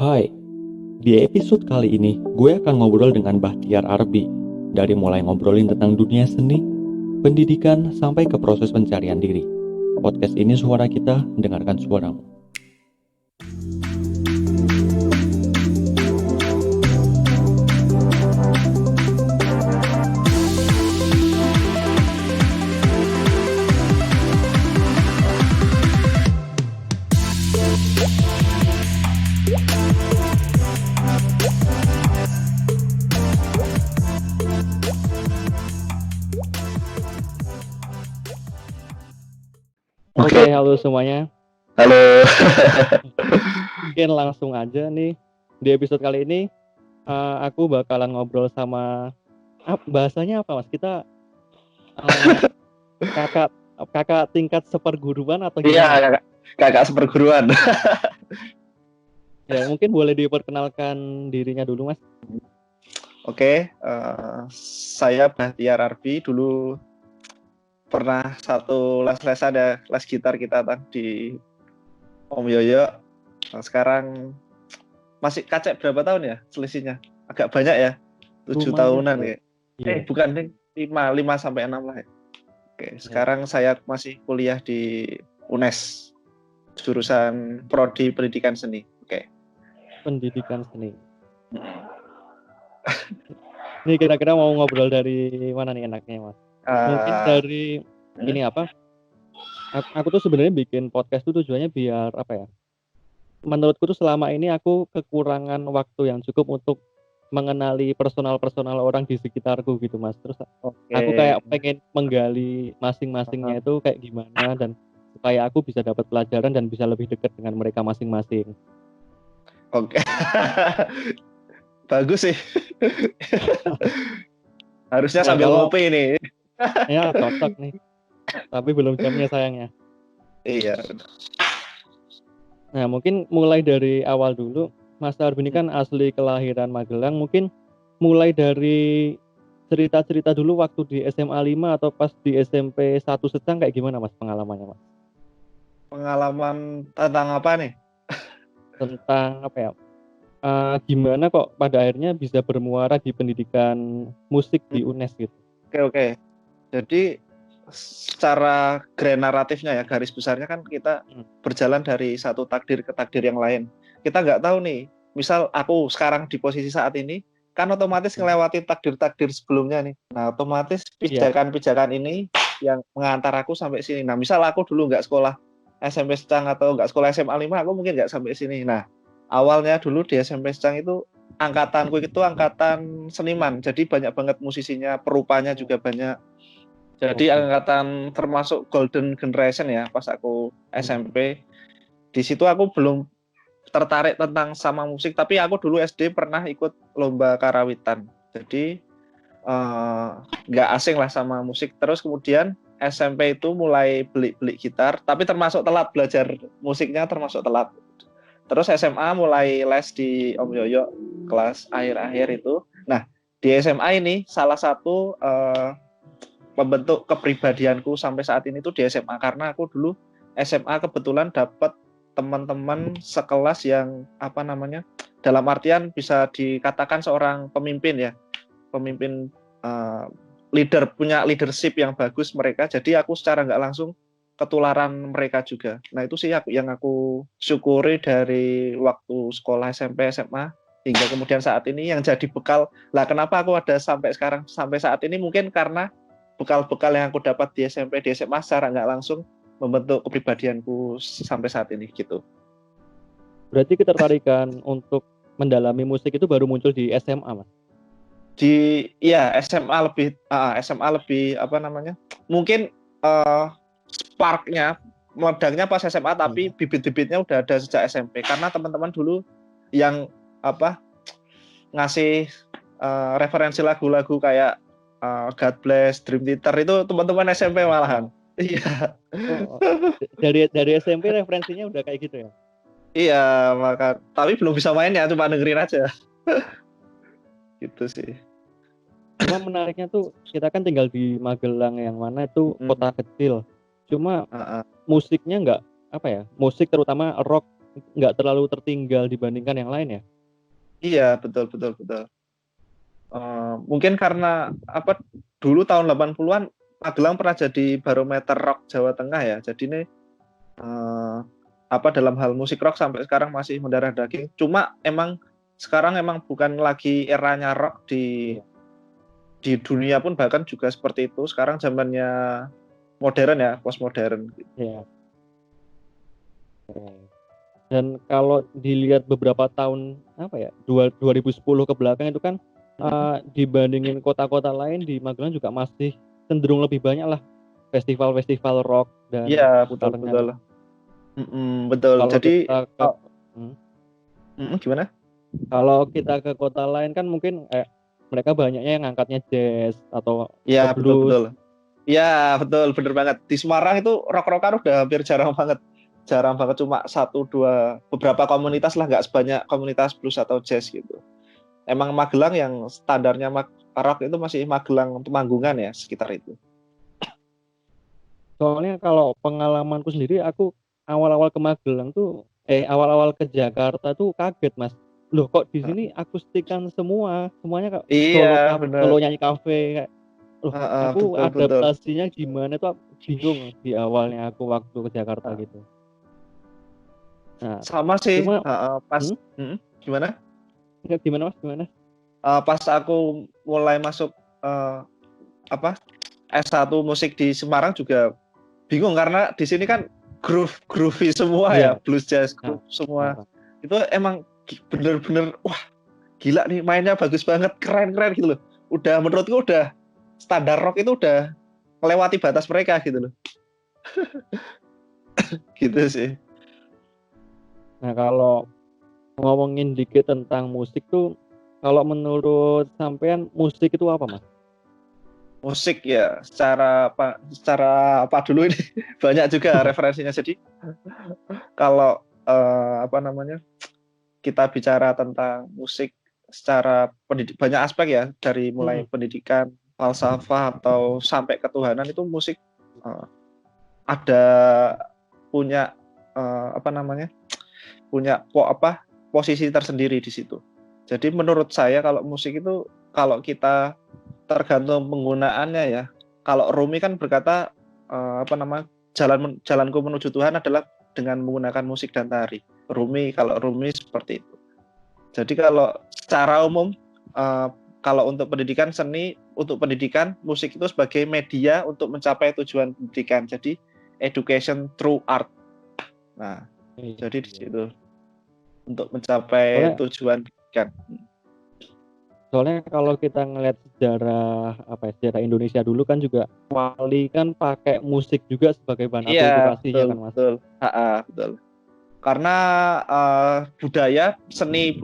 Hai, di episode kali ini gue akan ngobrol dengan Bahtiar Arbi. Dari mulai ngobrolin tentang dunia seni, pendidikan, sampai ke proses pencarian diri. Podcast ini suara kita, dengarkan suaramu. Oke, halo semuanya. Halo. Mungkin langsung aja nih. Di episode kali ini, aku bakalan ngobrol sama... bahasanya apa, Mas? Kita kakak tingkat seperguruan atau gimana? Iya, kakak seperguruan. Ya, mungkin boleh diperkenalkan dirinya dulu, Mas. Oke, saya Bahtiar Arbi. Dulu pernah satu les ada les gitar kita di Om Yoyo. Nah, sekarang masih kacek berapa tahun ya selisihnya? Agak banyak ya, 7 tahunan ya. Iya. Bukan deh, 5 sampai 6 lah ya. Oke, sekarang saya masih kuliah di UNES, jurusan Prodi Pendidikan Seni. Oke. Pendidikan seni. Ini kira-kira mau ngobrol dari mana nih enaknya, Mas? Mungkin dari ini apa? Aku tuh sebenarnya bikin podcast tuh tujuannya biar apa ya? Menurutku tuh selama ini aku kekurangan waktu yang cukup untuk mengenali personal orang di sekitarku gitu, Mas. Terus aku kayak pengen menggali masing-masingnya itu kayak gimana, dan supaya aku bisa dapat pelajaran dan bisa lebih dekat dengan mereka masing-masing. Oke. Bagus sih. Harusnya Ya, sambil ngopi nih. Ya, cocok nih. Tapi belum jamnya sayangnya. Iya. Nah, mungkin mulai dari awal dulu. Mas Arbi ini kan asli kelahiran Magelang. Mungkin mulai dari cerita-cerita dulu waktu di SMA 5 atau pas di SMP 1 Secang kayak gimana, Mas, pengalamannya, Mas? Pengalaman tentang apa nih? Tentang apa ya? Gimana kok pada akhirnya bisa bermuara di pendidikan musik di UNES gitu? Oke. Jadi secara grand naratifnya ya, garis besarnya kan kita berjalan dari satu takdir ke takdir yang lain. Kita nggak tahu nih, misal aku sekarang di posisi saat ini, kan otomatis ngelewati takdir-takdir sebelumnya nih. Nah, otomatis pijakan-pijakan ini yang mengantar aku sampai sini. Nah, misal aku dulu nggak sekolah SMP Secang atau nggak sekolah SMA 5, aku mungkin nggak sampai sini. Nah, awalnya dulu di SMP Secang itu angkatanku itu angkatan seniman, jadi banyak banget musisinya, perupanya juga banyak. Jadi angkatan termasuk golden generation ya pas aku SMP. Di situ aku belum tertarik tentang sama musik, tapi aku dulu SD pernah ikut lomba karawitan. Jadi nggak asing lah sama musik. Terus kemudian SMP itu mulai beli gitar, tapi termasuk telat belajar musiknya, termasuk telat. Terus SMA mulai les di Om Yoyo kelas akhir-akhir itu. Nah, di SMA ini salah satu membentuk kepribadianku sampai saat ini tuh di SMA, karena aku dulu SMA kebetulan dapat teman-teman sekelas yang apa namanya, dalam artian bisa dikatakan seorang pemimpin ya, pemimpin leader, punya leadership yang bagus mereka. Jadi aku secara nggak langsung ketularan mereka juga. Nah itu sih yang aku syukuri dari waktu sekolah SMP SMA hingga kemudian saat ini yang jadi bekal. Lah kenapa aku ada sampai sekarang, sampai saat ini, mungkin karena bekal-bekal yang aku dapat di SMP, di SMA secara nggak langsung membentuk kepribadianku sampai saat ini gitu. Berarti ketertarikan untuk mendalami musik itu baru muncul di SMA, Mas? SMA lebih apa namanya? Mungkin sparknya, meledaknya pas SMA, tapi bibit-bibitnya udah ada sejak SMP, karena teman-teman dulu yang apa ngasih referensi lagu-lagu kayak God Bless, Dream Theater itu teman-teman SMP malahan. Iya. Dari SMP referensinya udah kayak gitu ya? Iya, maka tapi belum bisa main ya, cuma dengerin aja. Gitu sih. Cuma menariknya tuh kita kan tinggal di Magelang yang mana itu kota kecil. Cuma musiknya nggak apa ya? Musik terutama rock nggak terlalu tertinggal dibandingkan yang lain ya. Iya, betul betul betul. Mungkin karena apa, dulu tahun 80-an Magelang pernah jadi barometer rock Jawa Tengah ya. Jadi ini apa, dalam hal musik rock sampai sekarang masih mendarah daging. Cuma emang sekarang emang bukan lagi eranya rock di dunia pun, bahkan juga seperti itu. Sekarang zamannya modern ya, postmodern. Iya. Dan kalau dilihat beberapa tahun apa ya, 2010 ke belakang itu kan dibandingin kota-kota lain, di Magelang juga masih cenderung lebih banyak lah festival-festival rock dan Iya, betul seputarnya betul. gitu. Betul. Kalau Jadi kita ke gimana? kalau kita ke kota lain kan mungkin mereka banyaknya yang ngangkatnya jazz atau Iya, betul blues. betul. Iya, betul, bener banget. Di Semarang itu rock-rockan udah hampir jarang banget. Jarang banget, cuma satu dua beberapa komunitas lah, nggak sebanyak komunitas blues atau jazz gitu. Emang Magelang yang standarnya rock itu masih Magelang Temanggungan ya, sekitar itu. Soalnya kalau pengalamanku sendiri, aku awal-awal ke Magelang tuh awal-awal ke Jakarta tuh kaget, Mas. Loh, kok di sini akustikan semuanya kok Iya, solo bener. nyanyi kafe kayak. Loh, aku Betul betul. adaptasinya gimana tuh bingung di awalnya aku waktu ke Jakarta gitu. Nah, Sama sih, cuma pas gimana? gimana Mas? Gimana? Pas aku mulai masuk apa, S1 musik di Semarang juga bingung, karena di sini kan groovy semua ya, Iya. blues jazz Nah, groove semua. Itu emang bener-bener wah, gila nih, mainnya bagus banget, keren-keren gitu loh. Udah, menurutku udah standar rock itu udah melewati batas mereka gitu loh. Gitu sih. nah, kalau ngomongin dikit tentang musik tuh, kalau menurut sampean musik itu apa, Mas? Musik ya, secara apa dulu ini banyak juga referensinya. Jadi kalau apa namanya, kita bicara tentang musik secara banyak aspek ya, dari mulai pendidikan, falsafah atau sampai ketuhanan, itu musik ada punya apa namanya, punya posisi tersendiri di situ. Jadi menurut saya kalau musik itu, kalau kita tergantung penggunaannya ya. Kalau Rumi kan berkata apa namanya, jalanku menuju Tuhan adalah dengan menggunakan musik dan tari. Kalau Rumi seperti itu. Jadi kalau secara umum kalau untuk pendidikan seni, untuk pendidikan musik itu sebagai media untuk mencapai tujuan pendidikan. Jadi education through art. Nah, jadi di situ untuk mencapai tujuan pendidikan. Soalnya kalau kita ngelihat sejarah Indonesia dulu kan juga wali kan pakai musik juga sebagai bahan akulturasinya kan, Mas. Betul. Betul. Karena seni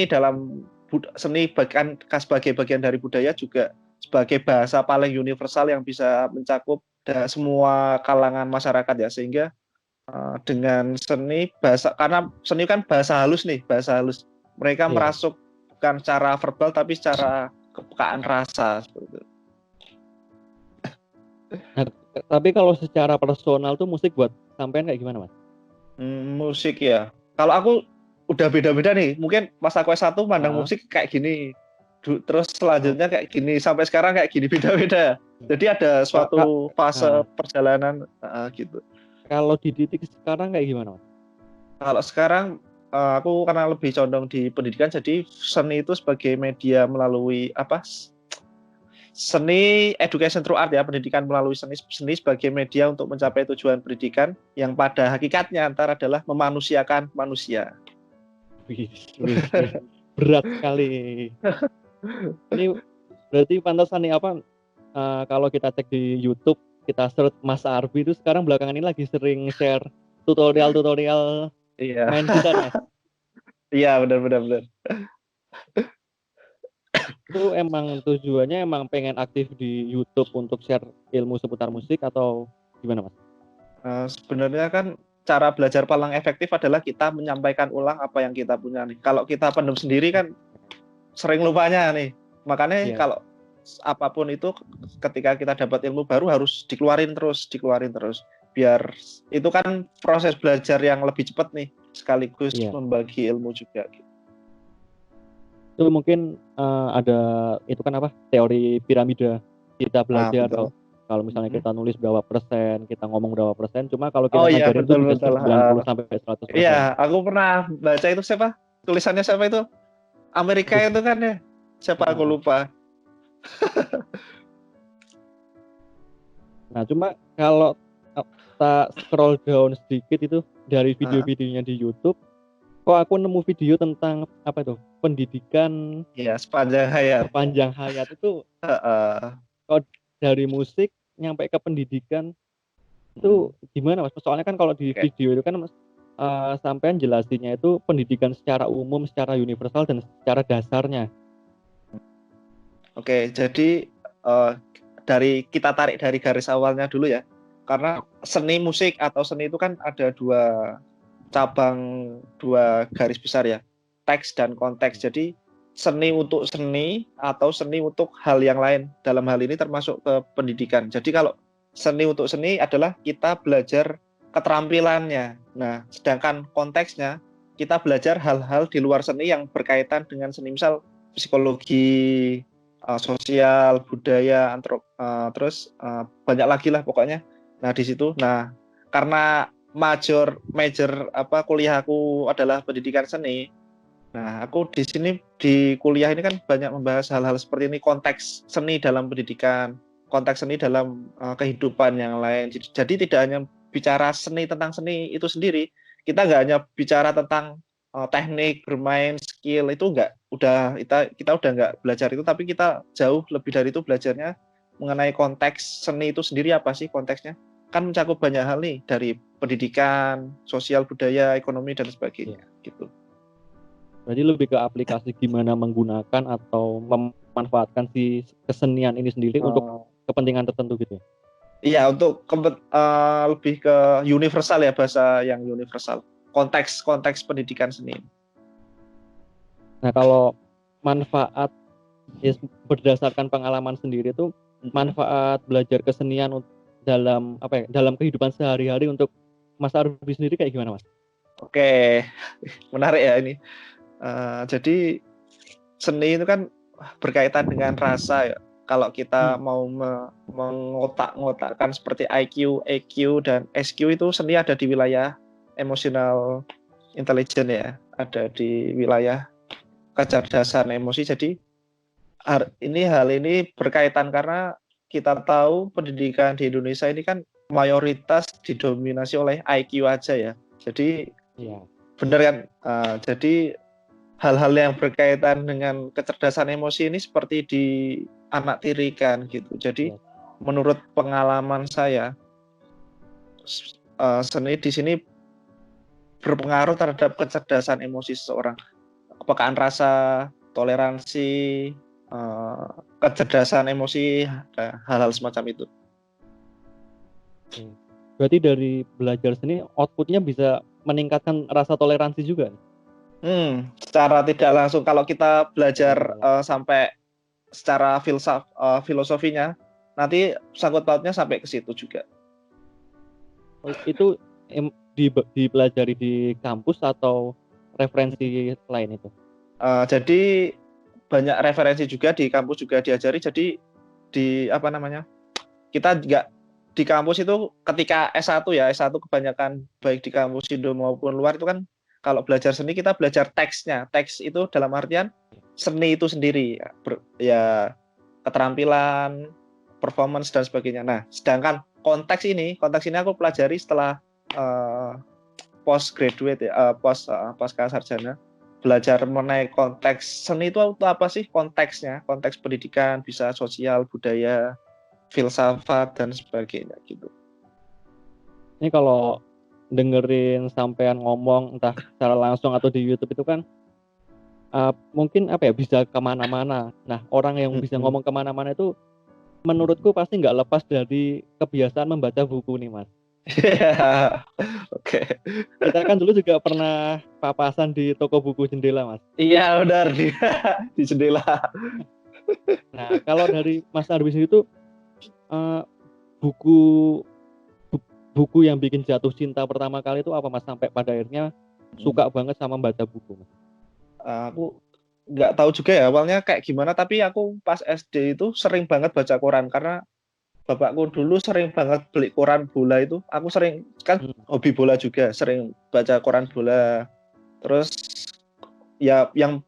dalam seni sebagai bagian dari budaya juga sebagai bahasa paling universal yang bisa mencakup semua kalangan masyarakat ya, sehingga dengan seni, karena seni kan bahasa halus, mereka merasuk bukan secara verbal tapi secara kepekaan rasa seperti itu. Nah, tapi kalau secara personal tuh musik buat sampean kayak gimana, Mas? Musik ya, kalau aku udah beda-beda nih. Mungkin pas aku S1 pandang musik kayak gini, terus selanjutnya kayak gini, sampai sekarang kayak gini, beda-beda. Jadi ada suatu fase perjalanan gitu. Kalau di titik sekarang kayak gimana, Mas? Kalau sekarang aku karena lebih condong di pendidikan, jadi seni itu sebagai media melalui seni, education through art ya, pendidikan melalui seni sebagai media untuk mencapai tujuan pendidikan yang pada hakikatnya adalah memanusiakan manusia. Berat sekali. Ini berarti pantasan nih kalau kita cek di YouTube, kita search Mas Arbi itu sekarang belakangan ini lagi sering share tutorial main gitar, Mas. Iya, benar. Itu emang tujuannya pengen aktif di YouTube untuk share ilmu seputar musik atau gimana, Mas? Sebenarnya kan cara belajar paling efektif adalah kita menyampaikan ulang apa yang kita punya nih. Kalau kita pendem sendiri kan sering lupanya nih. Makanya kalau apapun itu, ketika kita dapat ilmu baru harus dikeluarin terus. Biar itu kan proses belajar yang lebih cepat nih. sekaligus Iya. membagi ilmu juga gitu. Itu mungkin ada itu kan apa teori piramida kita belajar Betul. kalau misalnya kita nulis berapa persen, kita ngomong berapa persen, cuma kalau Oh kita iya, ngajarin itu bisa betul. 90 sampai 100%. Iya, aku pernah baca itu siapa? Tulisannya siapa itu? Amerika itu kan ya? Siapa aku lupa. Nah, cuma kalau kita scroll down sedikit itu dari video-videonya di YouTube, kok aku nemu video tentang apa itu? Pendidikan Iya, sepanjang hayat itu kok dari musik nyampe ke pendidikan itu gimana Mas? Soalnya kan kalau di video itu kan Mas sampean jelasinnya itu pendidikan secara umum, secara universal dan secara dasarnya. Oke, jadi kita tarik dari garis awalnya dulu ya. Karena seni musik atau seni itu kan ada dua garis besar ya, teks dan konteks. Jadi seni untuk seni atau seni untuk hal yang lain, dalam hal ini termasuk ke pendidikan. Jadi kalau seni untuk seni adalah kita belajar keterampilannya. Nah, sedangkan konteksnya kita belajar hal-hal di luar seni yang berkaitan dengan seni, misal psikologi, sosial, budaya, terus banyak lagi lah pokoknya. Nah di situ, karena major kuliahku adalah pendidikan seni. Nah aku di sini di kuliah ini kan banyak membahas hal-hal seperti ini, konteks seni dalam pendidikan, konteks seni dalam kehidupan yang lain. Jadi tidak hanya bicara seni tentang seni itu sendiri, kita nggak hanya bicara tentang teknik bermain, skill, itu enggak, kita udah nggak belajar itu, tapi kita jauh lebih dari itu belajarnya mengenai konteks seni itu sendiri, apa sih konteksnya, kan mencakup banyak hal nih, dari pendidikan, sosial, budaya, ekonomi dan sebagainya gitu. Berarti lebih ke aplikasi gimana menggunakan atau memanfaatkan si kesenian ini sendiri untuk kepentingan tertentu gitu ya? Iya, untuk lebih ke universal ya, bahasa yang universal, konteks pendidikan seni. Nah kalau manfaat ya, berdasarkan pengalaman sendiri itu manfaat belajar kesenian dalam dalam kehidupan sehari-hari untuk Mas Arbi sendiri kayak gimana Mas? Oke, menarik ya ini. Jadi seni itu kan berkaitan dengan rasa ya. Kalau kita mau mengotak-ngotakkan seperti IQ, EQ, dan SQ, itu seni ada di wilayah emotional intelligence ya, ada di wilayah kecerdasan emosi. Jadi hal ini berkaitan karena kita tahu pendidikan di Indonesia ini kan mayoritas didominasi oleh IQ aja ya. Jadi benar kan? Jadi hal-hal yang berkaitan dengan kecerdasan emosi ini seperti dianaktirikan gitu. Jadi menurut pengalaman saya, seni di sini berpengaruh terhadap kecerdasan emosi seseorang, kepekaan rasa, toleransi, kecerdasan emosi, hal-hal semacam itu. Berarti dari belajar seni outputnya bisa meningkatkan rasa toleransi juga? Secara tidak langsung, kalau kita belajar sampai secara filosofinya, nanti sangkut pautnya sampai ke situ juga. Itu dipelajari di kampus atau referensi lain itu? Jadi banyak referensi juga di kampus juga diajari. Jadi kita nggak di kampus itu ketika S1 ya, S1 kebanyakan baik di kampus Indo maupun luar itu kan, kalau belajar seni kita belajar teksnya. Teks itu dalam artian seni itu sendiri ya, keterampilan, performance dan sebagainya. Nah, sedangkan konteks ini aku pelajari setelah postgraduate ya, pasca sarjana, belajar mengenai konteks seni itu apa sih konteksnya, konteks pendidikan, bisa sosial, budaya, filsafat dan sebagainya gitu. Ini kalau dengerin sampean ngomong entah secara langsung atau di YouTube itu kan mungkin bisa kemana-mana. Nah, orang yang bisa ngomong kemana-mana itu menurutku pasti nggak lepas dari kebiasaan membaca buku nih Mas. Oke. Kita kan dulu juga pernah papasan di toko buku jendela Mas. Iya benar, di jendela. Nah kalau dari Mas Arbi itu buku yang bikin jatuh cinta pertama kali itu apa Mas, sampai pada akhirnya suka banget sama baca buku, Mas? Aku nggak tahu juga ya awalnya kayak gimana, tapi aku pas SD itu sering banget baca koran karena bapakku dulu sering banget beli koran bola itu. Aku sering kan hobi bola juga, sering baca koran bola. Terus ya yang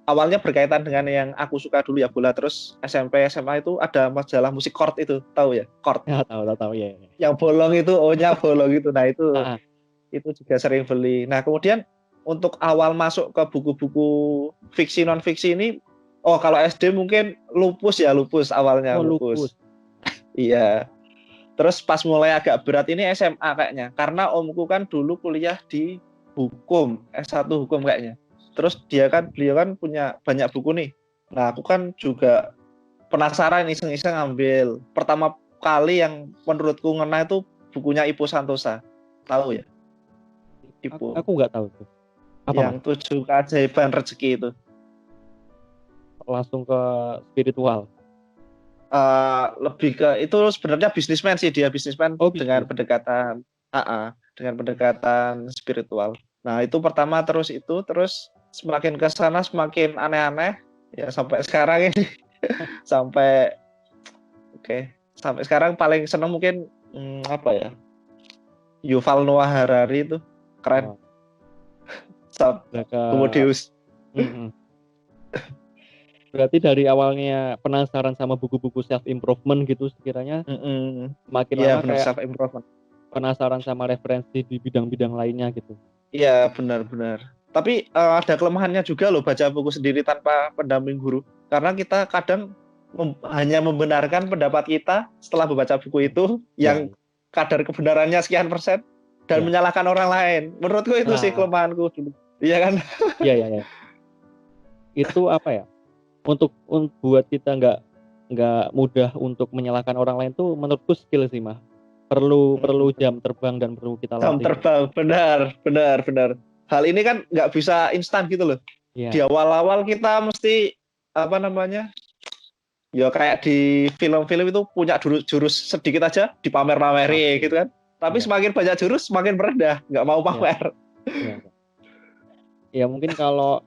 awalnya berkaitan dengan yang aku suka dulu ya bola. Terus SMP SMA itu ada majalah musik chord itu, tahu ya? Chord. Ya, tahu ya. Yang bolong itu O-nya bolong itu. Nah, Heeh. itu juga sering beli. Nah, kemudian untuk awal masuk ke buku-buku fiksi non fiksi ini, kalau SD mungkin Lupus awalnya Oh, Lupus. Lupus. Iya. Terus pas mulai agak berat ini SMA kayaknya. Karena omku kan dulu kuliah di hukum, S1 hukum kayaknya. Terus beliau kan punya banyak buku nih. Nah, aku kan juga penasaran iseng-iseng ambil. Pertama kali yang menurutku ngena itu bukunya Ipo Santosa. Tahu ya? Ipo. Aku nggak tahu tuh. Apa, Yang Mas? 7 keajaiban rezeki itu. Langsung ke spiritual. Lebih ke itu sebenarnya bisnismen sih, dia bisnismen Oh, dengan bisnis. pendekatan spiritual. Nah, itu pertama, terus semakin ke sana semakin aneh-aneh ya sampai sekarang ini. sampai sampai sekarang paling seneng mungkin apa ya? Yuval Noah Harari itu keren. Oh, Ke Homo Deus. Berarti dari awalnya penasaran sama buku-buku self improvement gitu, sekiranya makin Iya, lama benar, kayak self improvement. penasaran sama referensi di bidang-bidang lainnya gitu. Iya, benar-benar. Tapi ada kelemahannya juga loh baca buku sendiri tanpa pendamping guru. Karena kita kadang hanya membenarkan pendapat kita setelah membaca buku itu Ya, yang kadar kebenarannya sekian persen dan ya. menyalahkan orang lain. Menurutku itu sih Nah, kelemahanku dulu. Iya kan? ya. Itu apa ya? Untuk buat kita nggak mudah untuk menyalahkan orang lain tuh menurutku skill sih, Mas. Perlu jam terbang dan perlu kita Jam latih. terbang, benar. Hal ini kan nggak bisa instan gitu loh. Di Iya. awal-awal kita mesti apa namanya? Ya kayak di film-film itu punya jurus sedikit aja dipamer-pameri Pasti. gitu kan. Tapi Iya. semakin banyak jurus semakin merendah, nggak mau Iya. pamer. Iya. Ya mungkin kalau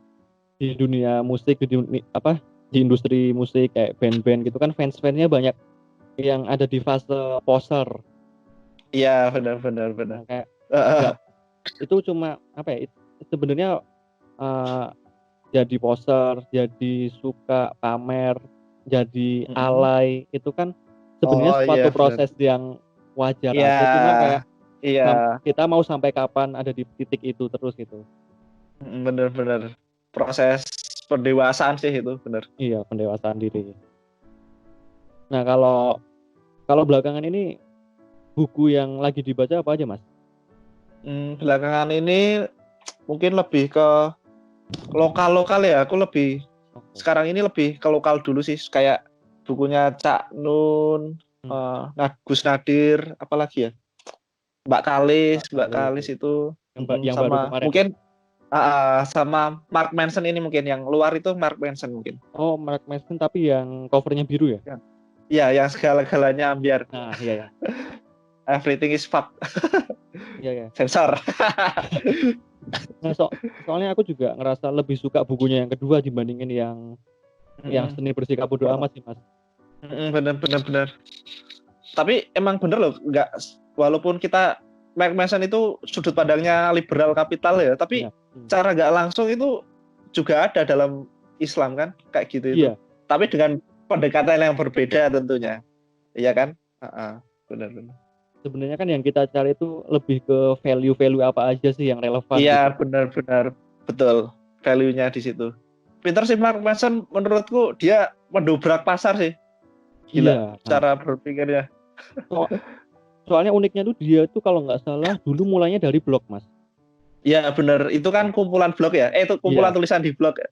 di dunia musik di industri musik kayak band-band gitu kan fans-fansnya banyak yang ada di fase poser. Iya, benar. Nah, kayak nggak, itu cuma apa ya? Sebenarnya jadi poser, jadi suka pamer, jadi alay, itu kan sebenarnya Oh suatu iya, benar. proses yang wajar Iya, aja. Cuma kayak iya, kita mau sampai kapan ada di titik itu terus gitu. benar. Proses pendewasaan sih itu, benar. Iya, pendewasaan diri. Nah, kalau belakangan ini buku yang lagi dibaca apa aja, Mas? Belakangan ini mungkin lebih ke lokal ya. Aku sekarang ini lebih ke lokal dulu sih, kayak bukunya Cak Nun, Gus Nadir, apalagi ya, Mbak Kalis itu, Yang baru sama kemarin ya? mungkin sama Mark Manson ini, mungkin yang luar itu Mark Manson mungkin. Oh, Mark Manson tapi yang covernya biru ya? Ya, yang segala-galanya ambiar. Nah, iya. Everything is fuck. Iya. Sensor. Nah, soalnya aku juga ngerasa lebih suka bukunya yang kedua dibandingin yang Seni Bersikap Bodo Amat sih, Mas. Bener. Tapi emang bener loh, walaupun kita Mark Manson itu sudut pandangnya liberal kapital ya, tapi cara nggak langsung itu juga ada dalam Islam kan, kayak gitu itu. Tapi dengan pendekatan yang berbeda tentunya, iya kan? Benar. Sebenarnya kan yang kita cari itu lebih ke value apa aja sih yang relevan. Iya, gitu. benar, betul. Value-nya di situ. Pinter sih Mark Manson, menurutku dia mendobrak pasar sih. Gila, cara berpikirnya. Soalnya uniknya tuh dia tuh kalau nggak salah dulu mulainya dari blog, Mas. Iya benar, itu kan kumpulan blog ya. Itu kumpulan tulisan di blog ya.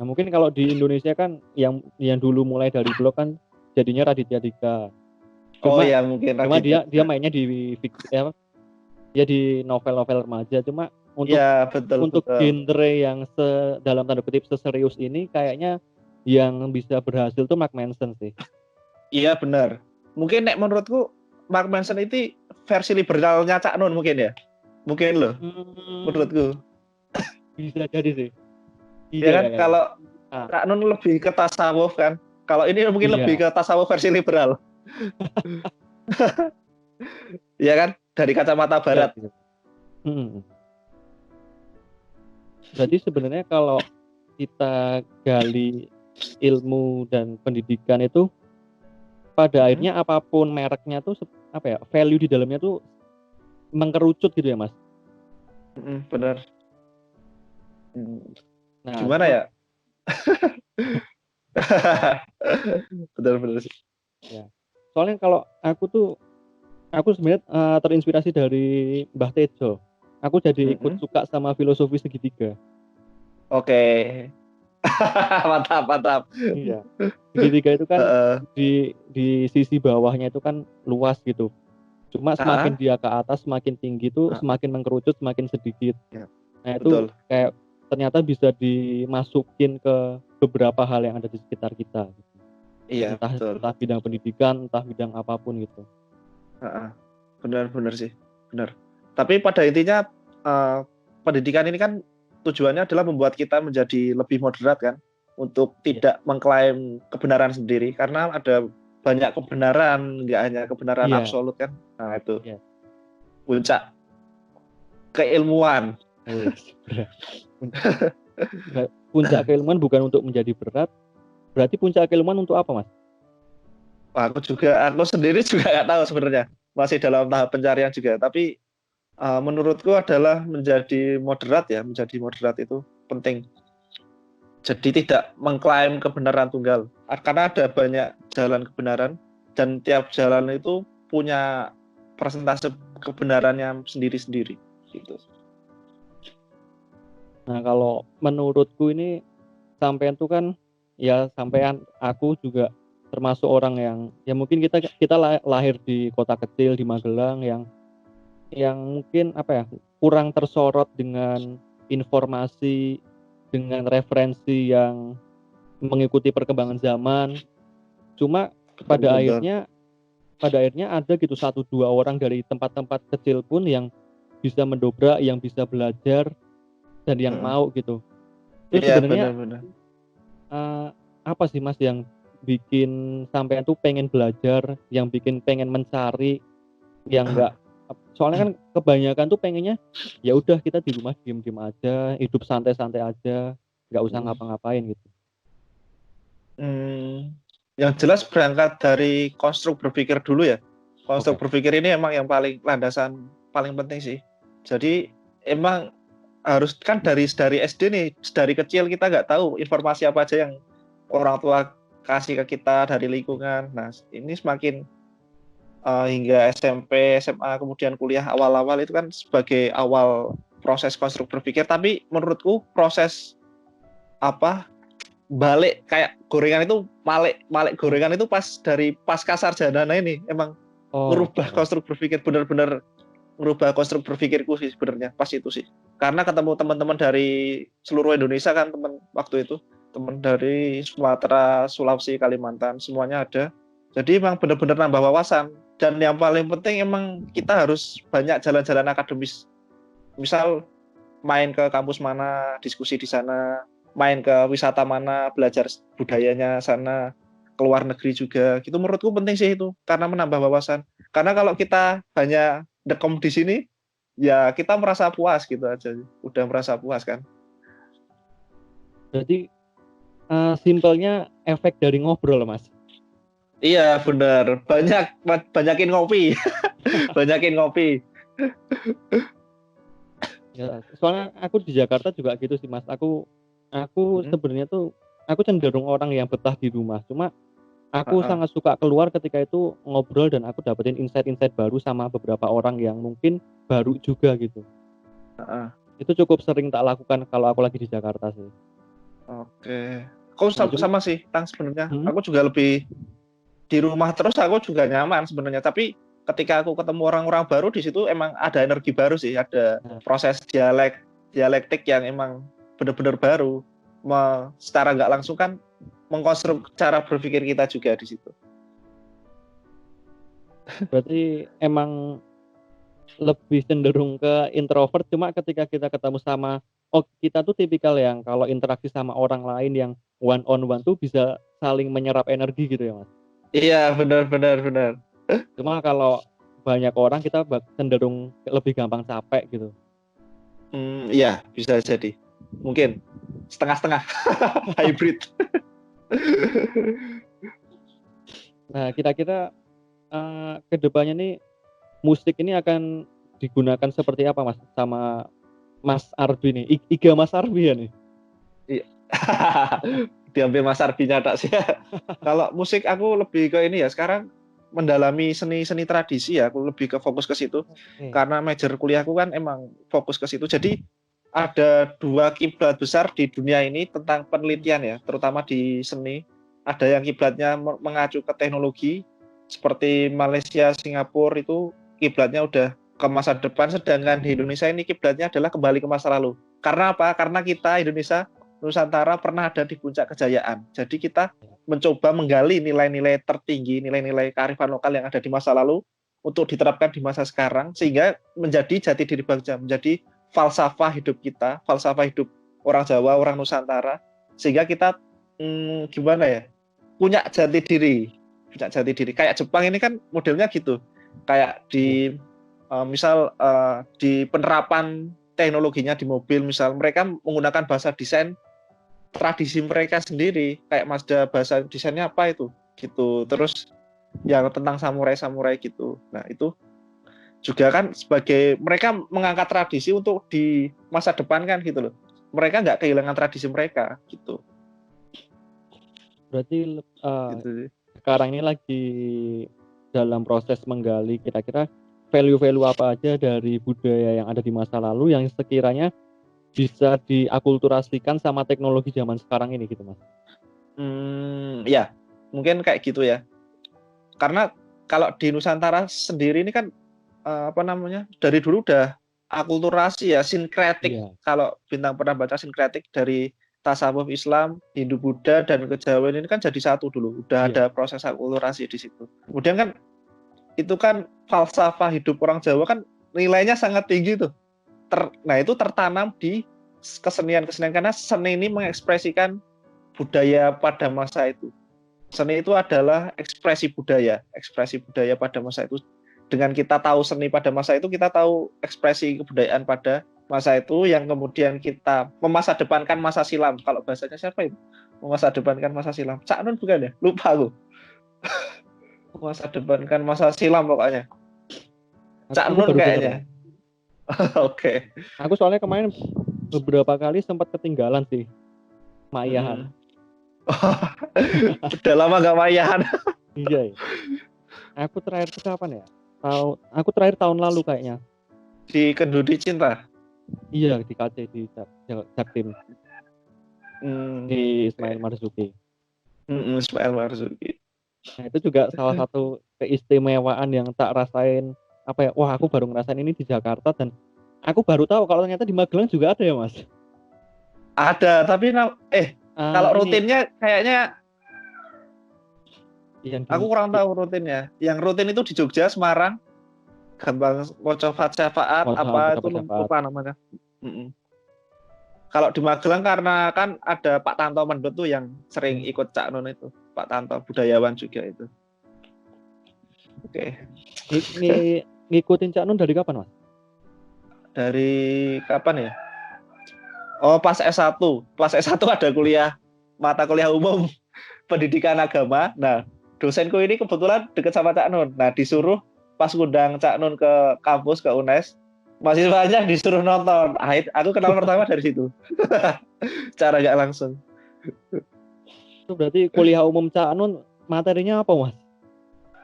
Nah, mungkin kalau di Indonesia kan yang dulu mulai dari blog kan jadinya Raditya Dika. Cuma mungkin dia mainnya di ya di novel-novel remaja. Cuma untuk genre yang dalam tanda kutip seserius ini kayaknya yang bisa berhasil tuh Mark Manson sih. Iya benar. Mungkin menurutku Mark Manson itu versi liberalnya Cak Nun mungkin ya. Mungkin loh. Menurutku. Bisa jadi sih. Ya kan kalau Cak Nun lebih ke tasawuf kan. Kalau ini mungkin lebih ke tasawuf versi liberal. Ya kan? Dari kacamata barat. Jadi sebenarnya kalau kita gali ilmu dan pendidikan itu pada akhirnya apapun mereknya tuh apa ya, value di dalamnya tuh mengkerucut gitu ya Mas. Benar. Nah, gimana ya? Benar-benar sih. Ya. Soalnya kalau aku sebenarnya terinspirasi dari Mbah Tejo. Aku jadi ikut suka sama filosofi segitiga. Oke. Mantap. Iya. Segitiga itu kan di sisi bawahnya itu kan luas gitu. Cuma semakin dia ke atas, semakin tinggi itu semakin mengkerucut, semakin sedikit. Nah itu kayak ternyata bisa dimasukin ke beberapa hal yang ada di sekitar kita. Gitu. Iya, entah bidang pendidikan, entah bidang apapun gitu. Benar sih, benar. Tapi pada intinya pendidikan ini kan tujuannya adalah membuat kita menjadi lebih moderat kan, untuk tidak mengklaim kebenaran sendiri, karena ada banyak kebenaran, nggak hanya kebenaran absolut kan. Nah itu puncak keilmuan. Puncak keilmuan bukan untuk menjadi berat. Berarti puncak keilmuan untuk apa Mas? Wah, aku sendiri juga nggak tahu sebenarnya, masih dalam tahap pencarian juga. Tapi menurutku adalah menjadi moderat itu penting. Jadi tidak mengklaim kebenaran tunggal, karena ada banyak jalan kebenaran dan tiap jalan itu punya persentase kebenarannya sendiri-sendiri gitu. Nah kalau menurutku ini sampean tuh kan aku juga termasuk orang yang mungkin kita lahir di kota kecil di Magelang yang mungkin apa ya, kurang tersorot dengan informasi, dengan referensi yang mengikuti perkembangan zaman. Cuma pada akhirnya ada gitu 1-2 orang dari tempat-tempat kecil pun yang bisa mendobrak, yang bisa belajar dan yang mau gitu. Terus sebenarnya apa sih Mas yang bikin sampean tuh pengen belajar, yang bikin pengen mencari, yang enggak, soalnya kan kebanyakan tuh pengennya ya udah kita di rumah diem-diem aja, hidup santai-santai aja, nggak usah ngapa-ngapain gitu. Yang jelas berangkat dari konstruk berpikir dulu ya. Konstruk berpikir ini emang yang paling landasan paling penting sih. Jadi emang harus kan dari SD nih, dari kecil kita nggak tahu informasi apa aja yang orang tua kasih ke kita dari lingkungan. Nah ini semakin hingga SMP, SMA, kemudian kuliah awal-awal itu kan sebagai awal proses konstruk berpikir. Tapi menurutku proses balik kayak gorengan itu, malik gorengan itu pas dari pasca sarjana ini emang merubah konstruk berpikir, benar-benar merubah konstruk berpikirku sih sebenarnya pas itu sih. Karena ketemu teman-teman dari seluruh Indonesia kan, waktu itu teman dari Sumatera, Sulawesi, Kalimantan, semuanya ada. Jadi emang benar-benar nambah wawasan. Dan yang paling penting emang kita harus banyak jalan-jalan akademis. Misal main ke kampus mana, diskusi di sana, main ke wisata mana, belajar budayanya sana, keluar negeri juga. Gitu menurutku penting sih itu, karena menambah wawasan. Karena kalau kita hanya dekom di sini, ya kita merasa puas gitu aja. Udah merasa puas kan. Jadi simpelnya efek dari ngobrol Mas. Iya benar, banyakin ngopi. Banyakin ngopi. Ya, soalnya aku di Jakarta juga gitu sih Mas. Aku sebenarnya tuh aku cenderung orang yang betah di rumah. Cuma aku sangat suka keluar ketika itu ngobrol dan aku dapetin insight-insight baru sama beberapa orang yang mungkin baru juga gitu. Itu cukup sering tak lakukan kalau aku lagi di Jakarta sih. Oke. Aku sama sih, Tang sebenarnya. Aku juga lebih di rumah terus, aku juga nyaman sebenarnya. Tapi ketika aku ketemu orang-orang baru di situ emang ada energi baru sih, ada proses dialektik yang emang benar-benar baru. Secara nggak langsung kan mengkonstruk cara berpikir kita juga di situ. Berarti emang lebih cenderung ke introvert, cuma ketika kita ketemu sama kita tuh tipikal yang kalau interaksi sama orang lain yang one on one tuh bisa saling menyerap energi gitu ya, Mas? Iya, benar benar benar. Cuma kalau banyak orang kita cenderung lebih gampang capek gitu. Iya, bisa jadi. Mungkin setengah-setengah hybrid. Nah, kira-kira ke depannya nih musik ini akan digunakan seperti apa, Mas? Sama Mas Arbi nih, Iga Mas Arbi ya nih? Iya. Diambil Mas Arbinya tak sih. Kalau musik aku lebih ke ini ya, sekarang mendalami seni-seni tradisi ya, aku lebih ke fokus ke situ. Oke. Karena major kuliahku kan emang fokus ke situ. Jadi ada dua kiblat besar di dunia ini tentang penelitian ya, terutama di seni. Ada yang kiblatnya mengacu ke teknologi, seperti Malaysia, Singapura itu kiblatnya udah ke masa depan, sedangkan di Indonesia ini kiblatnya adalah kembali ke masa lalu. Karena apa? Karena kita Indonesia Nusantara pernah ada di puncak kejayaan. Jadi kita mencoba menggali nilai-nilai tertinggi, nilai-nilai kearifan lokal yang ada di masa lalu untuk diterapkan di masa sekarang, sehingga menjadi jati diri bangsa, menjadi falsafah hidup kita, falsafah hidup orang Jawa, orang Nusantara, sehingga kita gimana ya, punya jati diri, Kayak Jepang ini kan modelnya gitu, kayak di misal di penerapan teknologinya di mobil, misal mereka menggunakan bahasa desain tradisi mereka sendiri, kayak Mazda bahasa desainnya apa itu gitu. Terus yang tentang samurai gitu, nah itu juga kan sebagai mereka mengangkat tradisi untuk di masa depan kan gitu loh, mereka nggak kehilangan tradisi mereka gitu. Berarti Gitu sih. sekarang ini lagi dalam proses menggali kira-kira value-value apa aja dari budaya yang ada di masa lalu yang sekiranya bisa diakulturasikan sama teknologi zaman sekarang ini gitu, Mas? Ya mungkin kayak gitu ya, karena kalau di Nusantara sendiri ini kan apa namanya, dari dulu udah akulturasi ya, sinkretik. Iya. Kalau Bintang pernah baca sinkretik dari tasawuf Islam, Hindu Buddha dan kejawen ini kan jadi satu dulu. Udah Iya. ada proses akulturasi di situ. Kemudian kan itu kan falsafah hidup orang Jawa kan nilainya sangat tinggi tuh. Nah itu tertanam di kesenian-kesenian, karena seni ini mengekspresikan budaya pada masa itu. Seni itu adalah ekspresi budaya pada masa itu. Dengan kita tahu seni pada masa itu, kita tahu ekspresi kebudayaan pada masa itu, yang kemudian kita memasadepankan masa silam. Kalau bahasanya siapa itu? Memasadepankan masa silam. Cak Nun bukan ya? Lupa aku. Memasadepankan masa silam pokoknya. Cak Aku Nun baru dengar, kayaknya. Mas. Oke. Aku soalnya kemarin beberapa kali sempat ketinggalan sih Mayahan. Udah lama gak mayan. Iya ya. Aku terakhir tuh kapan ya? Aku terakhir tahun lalu kayaknya. Di Kendudi Cinta. Iya, di KC di Jaktim. Di Ismail Okay. Marzuki. Ismail Marzuki. Nah, itu juga salah satu keistimewaan yang tak rasain apa ya? Wah, aku baru ngerasain ini di Jakarta dan aku baru tahu kalau ternyata di Magelang juga ada ya, Mas. Ada, tapi kalau Ini rutinnya kayaknya yang aku kurang tahu rutinnya. Yang rutin itu di Jogja, Semarang, Gampang Mocofat Syafaat, apa itu Dapat. lupa namanya. Kalau di Magelang karena kan ada Pak Tanto Mendut tuh yang sering ikut Cak Nun itu. Pak Tanto budayawan juga itu. Oke. Ngikutin Cak Nun dari kapan, Mas? Dari kapan ya? Oh, pas S1. Pas S1 ada mata kuliah umum pendidikan agama. Nah, dosenku ini kebetulan deket sama Cak Nun. Nah, disuruh pas ngundang Cak Nun ke kampus, ke UNES, mahasiswanya disuruh nonton. Aku kenal pertama dari situ. Cara nggak langsung. Itu berarti kuliah umum Cak Nun materinya apa, Mas?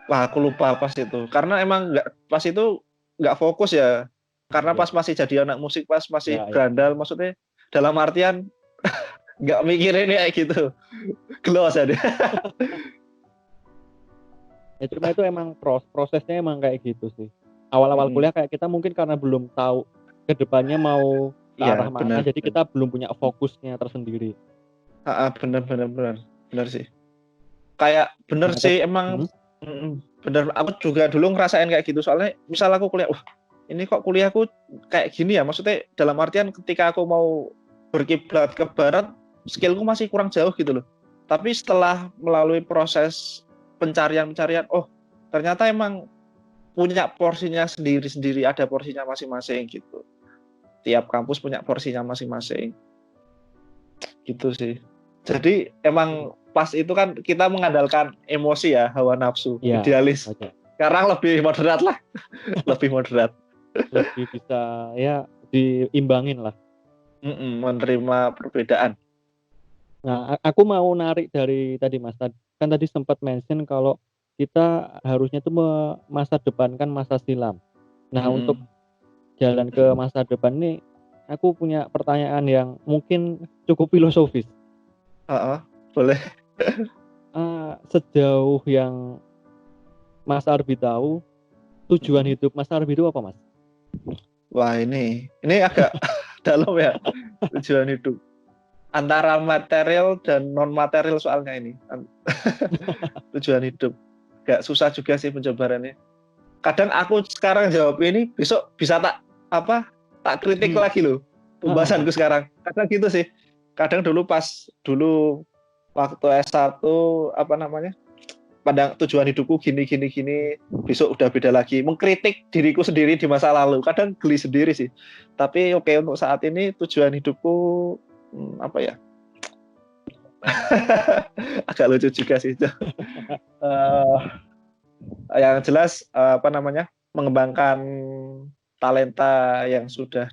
Wah, aku lupa pas itu. Karena emang pas itu nggak fokus ya. Karena pas masih jadi anak musik, pas masih berandal, maksudnya dalam artian nggak mikirin kayak gitu. Gelos aja. Ya cuma itu emang prosesnya emang kayak gitu sih. Awal-awal kuliah kayak kita mungkin karena belum tahu ke depannya mau ke arah mana, jadi kita belum punya fokusnya tersendiri. Bener sih. Kayak bener sih emang Bener, aku juga dulu ngerasain kayak gitu. Soalnya misal aku kuliah, wah ini kok kuliahku kayak gini ya. Maksudnya dalam artian ketika aku mau berkiblat ke barat, skillku masih kurang jauh gitu loh. Tapi setelah melalui proses pencarian, oh ternyata emang punya porsinya sendiri-sendiri, ada porsinya masing-masing gitu. Tiap kampus punya porsinya masing-masing. Gitu sih. Jadi emang pas itu kan kita mengandalkan emosi ya, hawa nafsu, Iya, idealis. aja. Sekarang lebih moderat lah, lebih moderat. Lebih bisa ya diimbangin lah. Menerima perbedaan. Nah, aku mau narik dari tadi Mas, kan tadi sempat mention kalau kita harusnya tuh masa depankan masa silam. Nah, untuk jalan ke masa depan nih, aku punya pertanyaan yang mungkin cukup filosofis. Boleh. Sejauh yang Mas Arbi tahu, tujuan hidup Mas Arbi itu apa, Mas? Wah ini agak dalam ya, tujuan hidup. Antara material dan non material soalnya ini. Tujuan hidup. Gak susah juga sih penjabarannya. Kadang aku sekarang jawab ini, besok bisa tak kritik lagi loh pembahasanku sekarang. Kadang gitu sih. Kadang dulu waktu S1 pandang tujuan hidupku gini, besok udah beda lagi. Mengkritik diriku sendiri di masa lalu. Kadang geli sendiri sih. Tapi oke, untuk saat ini tujuan hidupku apa ya? Agak lucu juga sih itu. Yang jelas mengembangkan talenta yang sudah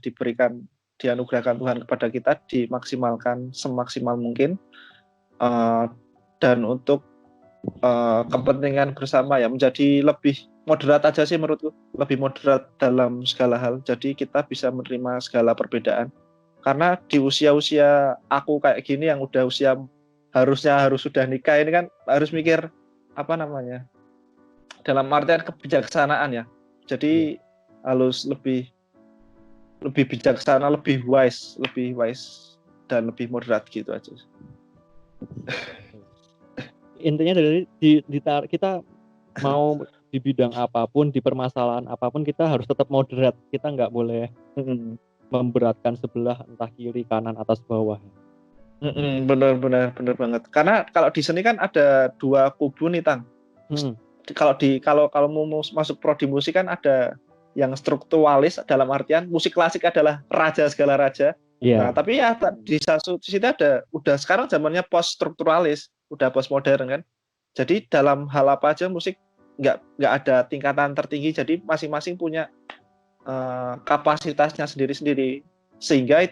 dianugerahkan Tuhan kepada kita, dimaksimalkan semaksimal mungkin, dan untuk kepentingan bersama ya, menjadi lebih moderat aja sih menurutku, lebih moderat dalam segala hal. Jadi kita bisa menerima segala perbedaan. Karena di usia-usia aku kayak gini yang udah usia harus sudah nikah ini kan, harus mikir dalam artian kebijaksanaan ya. Jadi harus lebih bijaksana, lebih wise dan lebih moderat gitu aja. Intinya dari kita mau di bidang apapun, di permasalahan apapun, kita harus tetap moderat. Kita nggak boleh memberatkan sebelah, entah kiri, kanan, atas, bawah. Benar banget. Karena kalau di seni kan ada dua kubu nih, Tang. Kalau mau masuk prodi musik kan ada yang struktuраlis, dalam artian musik klasik adalah raja segala raja. Nah, tapi ya di situ ada, udah sekarang zamannya post strukturalis, udah post modern kan. Jadi dalam hal apa aja musik nggak ada tingkatan tertinggi, jadi masing-masing punya kapasitasnya sendiri-sendiri. Sehingga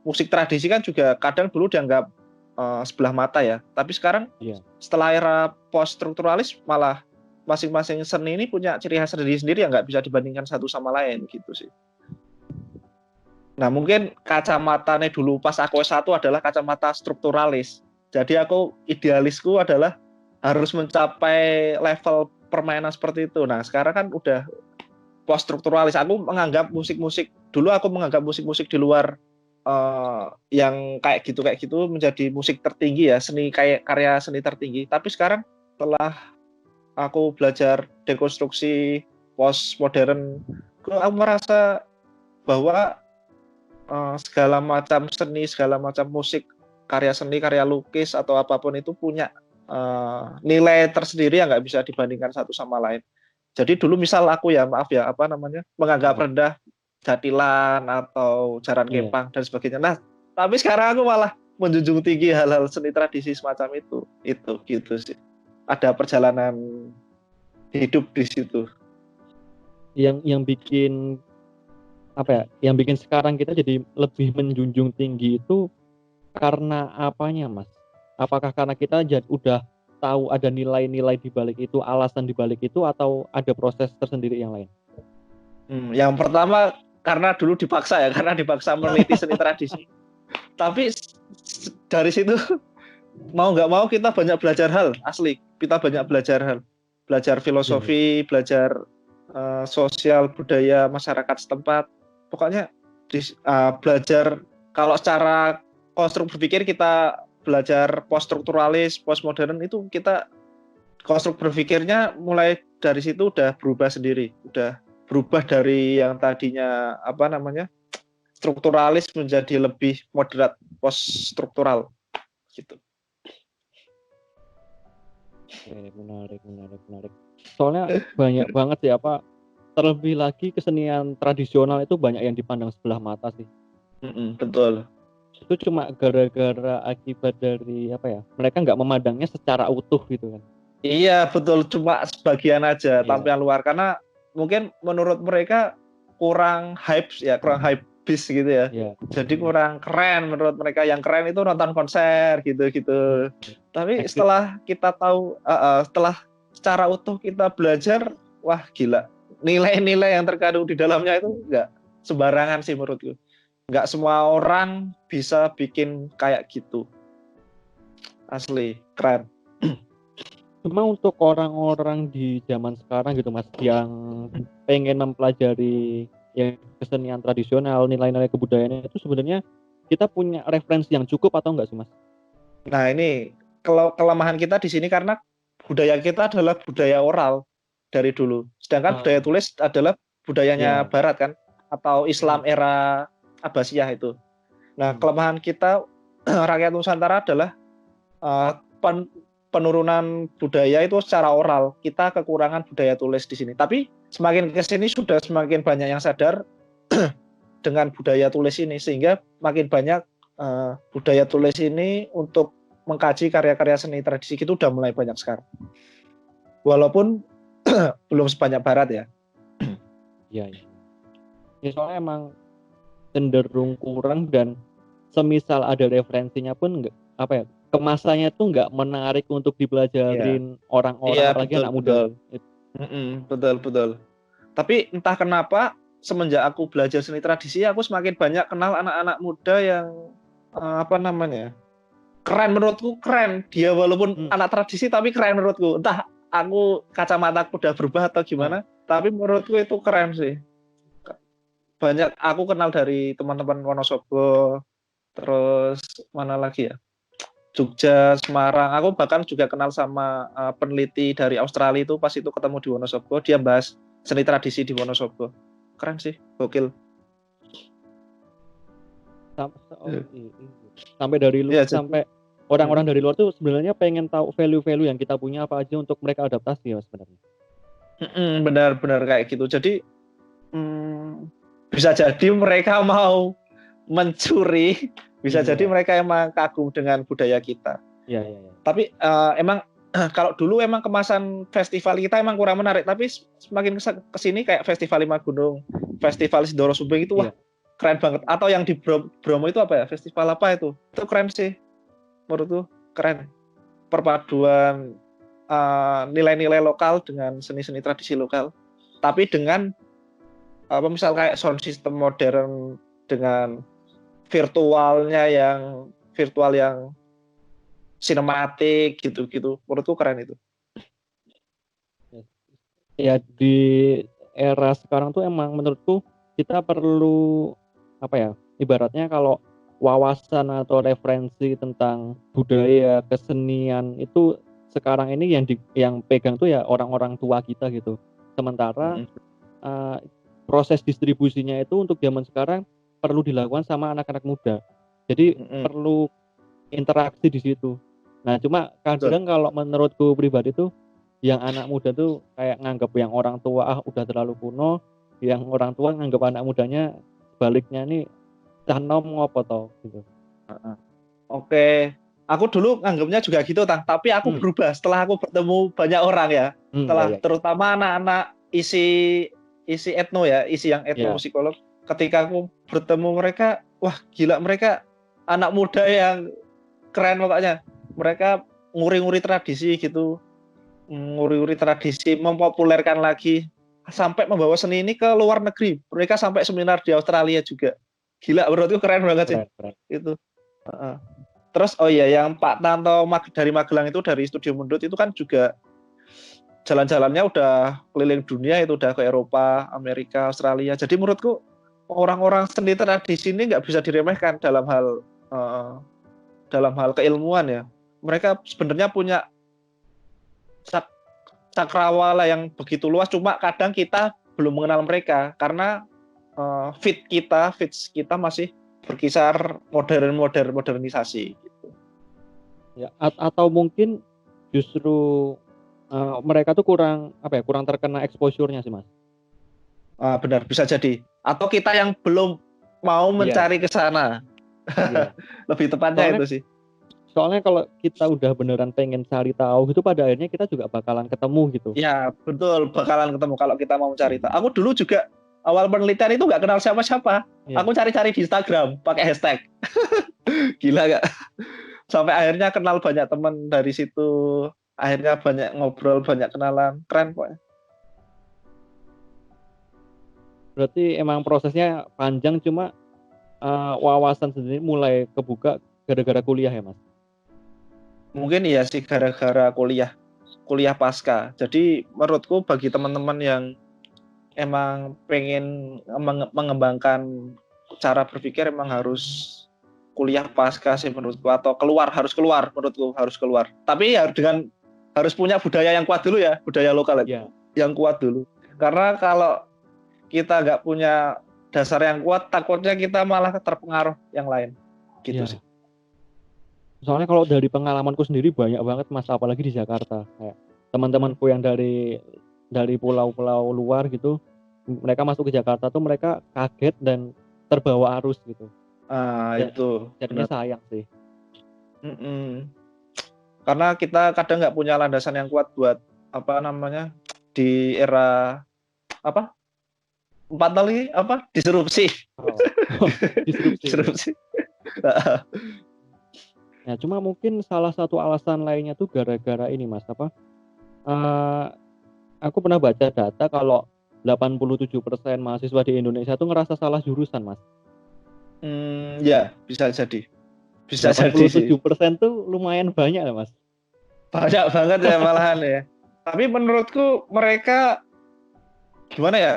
musik tradisi kan juga kadang dulu dianggap sebelah mata ya. Tapi sekarang setelah era post strukturalis, malah masing-masing seni ini punya ciri khas sendiri-sendiri yang nggak bisa dibandingkan satu sama lain gitu sih. Nah mungkin kacamatanya dulu pas aku S1 adalah kacamata strukturalis. Jadi aku idealisku adalah harus mencapai level permainan seperti itu. Nah sekarang kan udah post strukturalis. Aku menganggap musik-musik di luar yang kayak gitu menjadi musik tertinggi ya, karya seni tertinggi. Tapi sekarang setelah aku belajar dekonstruksi postmodern, aku merasa bahwa segala macam seni, segala macam musik, karya seni, karya lukis atau apapun itu punya nilai tersendiri yang nggak bisa dibandingkan satu sama lain. Jadi dulu misal aku ya, menganggap rendah jatilan atau jaran kepang dan sebagainya. Nah, tapi sekarang aku malah menjunjung tinggi hal-hal seni tradisi semacam itu gitu sih. Ada perjalanan hidup di situ. Yang bikin yang bikin sekarang kita jadi lebih menjunjung tinggi itu karena apanya, Mas? Apakah karena kita udah tahu ada nilai-nilai di balik itu, alasan di balik itu, atau ada proses tersendiri yang lain? Yang pertama karena dulu dipaksa meneliti seni tradisi. Tapi dari situ mau nggak mau kita banyak belajar hal asli. Kita banyak belajar filosofi, belajar sosial budaya masyarakat setempat. Pokoknya belajar, kalau secara konstruk berpikir kita belajar post strukturalis, postmodern itu kita konstruk berpikirnya mulai dari situ udah berubah sendiri, udah berubah dari yang tadinya apa namanya strukturalis menjadi lebih moderat, post struktural gitu. Menarik. Soalnya banyak banget sih terlebih lagi kesenian tradisional itu banyak yang dipandang sebelah mata sih. Betul. Itu cuma gara-gara akibat dari mereka nggak memandangnya secara utuh gitu kan. Iya betul, cuma sebagian aja tampilan luar karena mungkin menurut mereka kurang hype bis gitu ya. Jadi kurang keren menurut mereka. Yang keren itu nonton konser gitu. Tapi setelah kita tahu, setelah secara utuh kita belajar, wah gila. Nilai-nilai yang terkandung di dalamnya itu nggak sembarangan sih menurutku. Nggak semua orang bisa bikin kayak gitu. Asli, keren. Cuma untuk orang-orang di zaman sekarang gitu Mas, yang pengen mempelajari ya kesenian tradisional, nilai-nilai kebudayaan itu sebenarnya kita punya referensi yang cukup atau enggak sih Mas? Nah ini kelemahan kita di sini karena budaya kita adalah budaya oral dari dulu. Sedangkan budaya tulis adalah budayanya Barat kan, atau Islam era Abbasiyah itu. Nah kelemahan kita rakyat Nusantara adalah penurunan budaya itu secara oral. Kita kekurangan budaya tulis di sini. Tapi semakin ke sini sudah semakin banyak yang sadar dengan budaya tulis ini, sehingga makin banyak budaya tulis ini untuk mengkaji karya-karya seni tradisi itu udah mulai banyak sekarang. Walaupun belum sebanyak Barat ya. Iya. Ya soalnya emang cenderung kurang, dan semisal ada referensinya pun kemasannya tuh nggak menarik untuk dipelajarin orang-orang, apalagi anak muda. Betul. Tapi entah kenapa semenjak aku belajar seni tradisi, aku semakin banyak kenal anak-anak muda yang keren menurutku, keren dia walaupun anak tradisi tapi keren menurutku. Entah aku kacamataku udah berubah atau gimana, tapi menurutku itu keren sih. Banyak aku kenal dari teman-teman Wonosobo, terus mana lagi ya, Jogja, Semarang. Aku bahkan juga kenal sama peneliti dari Australia itu, pas itu ketemu di Wonosobo, dia bahas seni tradisi di Wonosobo. Keren sih, gokil. Sampai dari luar, sampai orang-orang dari luar tuh sebenarnya pengen tahu value-value yang kita punya apa aja untuk mereka adaptasi ya sebenarnya. Benar-benar kayak gitu. Jadi bisa jadi mereka mau mencuri, bisa jadi mereka emang kagum dengan budaya kita. Iya. Tapi emang kalau dulu emang kemasan festival kita emang kurang menarik, tapi semakin kesini kayak festival Lima Gunung, festival Sindoro Sumbing itu wah keren banget. Atau yang di Bromo itu apa ya, festival apa itu keren sih menurutku, keren. Perpaduan nilai-nilai lokal dengan seni-seni tradisi lokal, tapi dengan misal kayak sound system modern dengan virtual yang sinematik gitu. Menurutku keren itu. Ya di era sekarang tuh emang menurutku kita perlu ibaratnya kalau wawasan atau referensi tentang budaya kesenian itu sekarang ini yang pegang tuh ya orang-orang tua kita gitu. Sementara proses distribusinya itu untuk zaman sekarang perlu dilakukan sama anak-anak muda. Jadi perlu interaksi di situ. Nah, cuma kadang kalau menurutku pribadi tuh yang anak muda tuh kayak nganggap yang orang tua udah terlalu kuno, yang orang tua nganggap anak mudanya sebaliknya nih cah nom ngopo to gitu. Oke. Aku dulu nganggapnya juga gitu, tapi aku berubah setelah aku bertemu banyak orang ya. Terutama anak-anak isi etno ya, isi yang etnomusikolog. Ketika aku bertemu mereka, wah gila, mereka anak muda yang keren pokoknya. Mereka nguri-nguri tradisi gitu. Nguri-nguri tradisi, mempopulerkan lagi, sampai membawa seni ini ke luar negeri. Mereka sampai seminar di Australia juga. Gila, menurutku keren banget sih. Keren. Itu. Terus yang Pak Tanto dari Magelang itu, dari Studio Mundut itu kan juga jalan-jalannya udah keliling dunia, itu udah ke Eropa, Amerika, Australia. Jadi menurutku orang-orang seni tradisi ini nggak bisa diremehkan dalam hal keilmuan ya. Mereka sebenarnya punya cakrawala yang begitu luas, cuma kadang kita belum mengenal mereka karena feeds kita masih berkisar modernisasi gitu. Ya, atau mungkin justru mereka tuh kurang terkena exposure-nya sih, Mas. Benar, bisa jadi. Atau kita yang belum mau mencari ke sana. Iya. Lebih tepatnya Soalnya, itu sih. Soalnya kalau kita udah beneran pengen cari tahu gitu, pada akhirnya kita juga bakalan ketemu gitu. Ya, betul, bakalan ketemu kalau kita mau mencari tahu. Aku dulu juga awal penelitian itu nggak kenal siapa-siapa. Aku cari-cari di Instagram pakai hashtag. Gila gak? Sampai akhirnya kenal banyak teman dari situ. Akhirnya banyak ngobrol, banyak kenalan. Keren pokoknya. Berarti emang prosesnya panjang, cuma wawasan sendiri mulai kebuka gara-gara kuliah ya, Mas? Mungkin iya sih gara-gara kuliah pasca. Jadi menurutku bagi teman-teman yang emang pengen mengembangkan cara berpikir, emang harus kuliah pasca sih menurutku, atau harus keluar. Tapi ya harus punya budaya yang kuat dulu ya, budaya lokal yang kuat dulu. Karena kalau kita nggak punya dasar yang kuat, takutnya kita malah terpengaruh yang lain gitu sih. Soalnya kalau dari pengalamanku sendiri banyak banget, Mas, apalagi di Jakarta, kayak teman-temanku yang dari pulau-pulau luar gitu, mereka masuk ke Jakarta tuh mereka kaget dan terbawa arus gitu. Itu jadinya sayang sih. Karena kita kadang nggak punya landasan yang kuat buat di era 4 disrupsi. Disrupsi. Ya, cuma mungkin salah satu alasan lainnya tuh gara-gara ini, Mas, aku pernah baca data kalau 87% mahasiswa di Indonesia tuh ngerasa salah jurusan, Mas. Ya, bisa jadi. 87% tuh lumayan banyak ya, Mas. Banyak banget ya malahan ya. Tapi menurutku mereka gimana ya?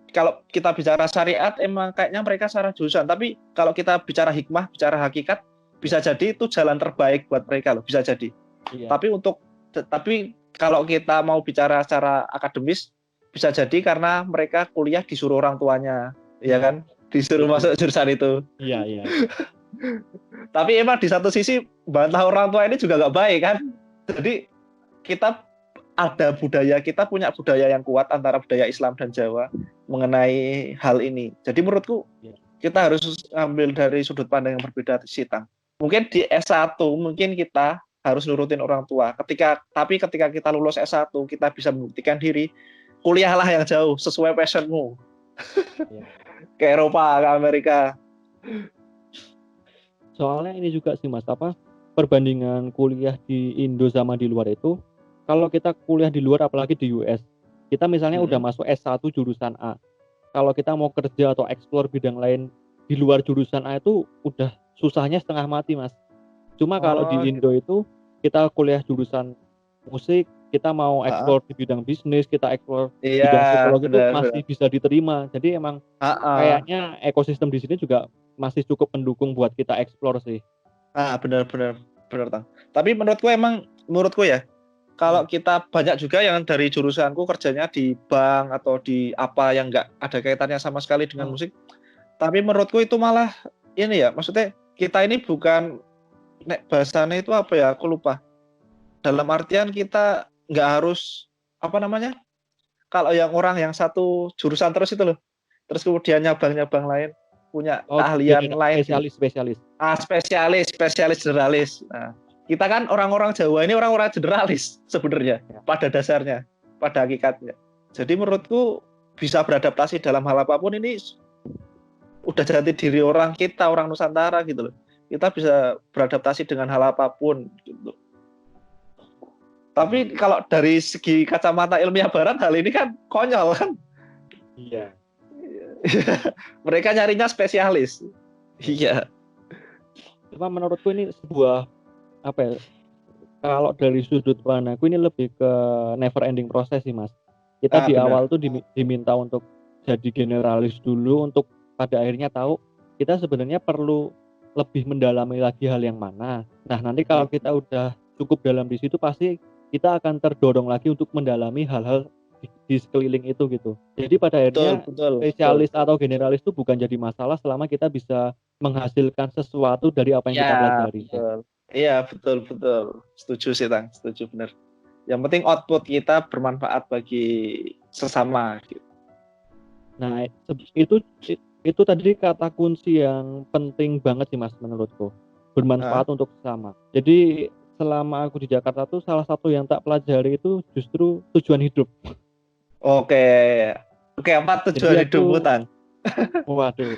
Kalau kita bicara syariat, emang kayaknya mereka salah jurusan. Tapi kalau kita bicara hikmah, bicara hakikat, bisa jadi itu jalan terbaik buat mereka loh, bisa jadi. Iya. Tapi kalau kita mau bicara secara akademis, bisa jadi karena mereka kuliah disuruh orang tuanya, ya kan? Disuruh masuk jurusan itu. Iya. Tapi emang di satu sisi bantah orang tua ini juga nggak baik kan. Jadi kita punya budaya yang kuat antara budaya Islam dan Jawa mengenai hal ini. Jadi menurutku kita harus ambil dari sudut pandang yang berbeda sih, Tang. Mungkin di S1 mungkin kita harus nurutin orang tua. Tapi ketika kita lulus S1, kita bisa membuktikan diri, kuliahlah yang jauh sesuai passionmu. Ke Eropa, ke Amerika. Soalnya ini juga sih, Mas, perbandingan kuliah di Indo sama di luar itu, kalau kita kuliah di luar apalagi di US, kita misalnya udah masuk S1 jurusan A. Kalau kita mau kerja atau explore bidang lain di luar jurusan A itu udah susahnya setengah mati, Mas. Cuma kalau di Indo itu kita kuliah jurusan musik, kita mau explore di bidang bisnis, kita explore bidang psikologi itu masih bisa diterima. Jadi emang kayaknya ekosistem di sini juga masih cukup mendukung buat kita explore sih. Benar Tang. Tapi menurutku ya, kalau kita banyak juga yang dari jurusanku kerjanya di bank atau di apa yang nggak ada kaitannya sama sekali dengan musik. Tapi menurutku itu malah ini ya, maksudnya kita ini bukan bahasanya itu apa ya, aku lupa. Dalam artian kita nggak harus kalau yang orang yang satu jurusan terus itu loh, terus kemudian nyabang lain, punya keahlian lain. Spesialis. Spesialis generalis. Nah, kita kan orang-orang Jawa ini orang-orang generalis sebenarnya pada dasarnya, pada hakikatnya. Jadi menurutku bisa beradaptasi dalam hal apapun ini udah jati diri orang Nusantara gitu loh. Kita bisa beradaptasi dengan hal apapun gitu. Tapi kalau dari segi kacamata ilmiah barat, hal ini kan konyol kan? Iya. Mereka nyarinya spesialis. Iya. Cuma menurutku ini sebuah kalau dari sudut pandangku ini lebih ke never ending proses sih, Mas. Kita di awal tuh diminta untuk jadi generalis dulu, untuk pada akhirnya tahu kita sebenarnya perlu lebih mendalami lagi hal yang mana. Nah, nanti kalau kita udah cukup dalam di situ, pasti kita akan terdorong lagi untuk mendalami hal-hal di sekeliling itu gitu. Jadi pada akhirnya betul. spesialis atau generalis itu bukan jadi masalah selama kita bisa menghasilkan sesuatu dari apa yang kita Ya, pelajari. betul. Iya, betul. Setuju sih, Tang. Setuju, benar. Yang penting output kita bermanfaat bagi sesama gitu. Nah, itu tadi kata kunci yang penting banget sih Mas menurutku. Bermanfaat untuk sesama. Jadi selama aku di Jakarta tuh salah satu yang tak pelajari itu justru tujuan hidup. Oke, apa tujuan hidupmu, Tang? Waduh.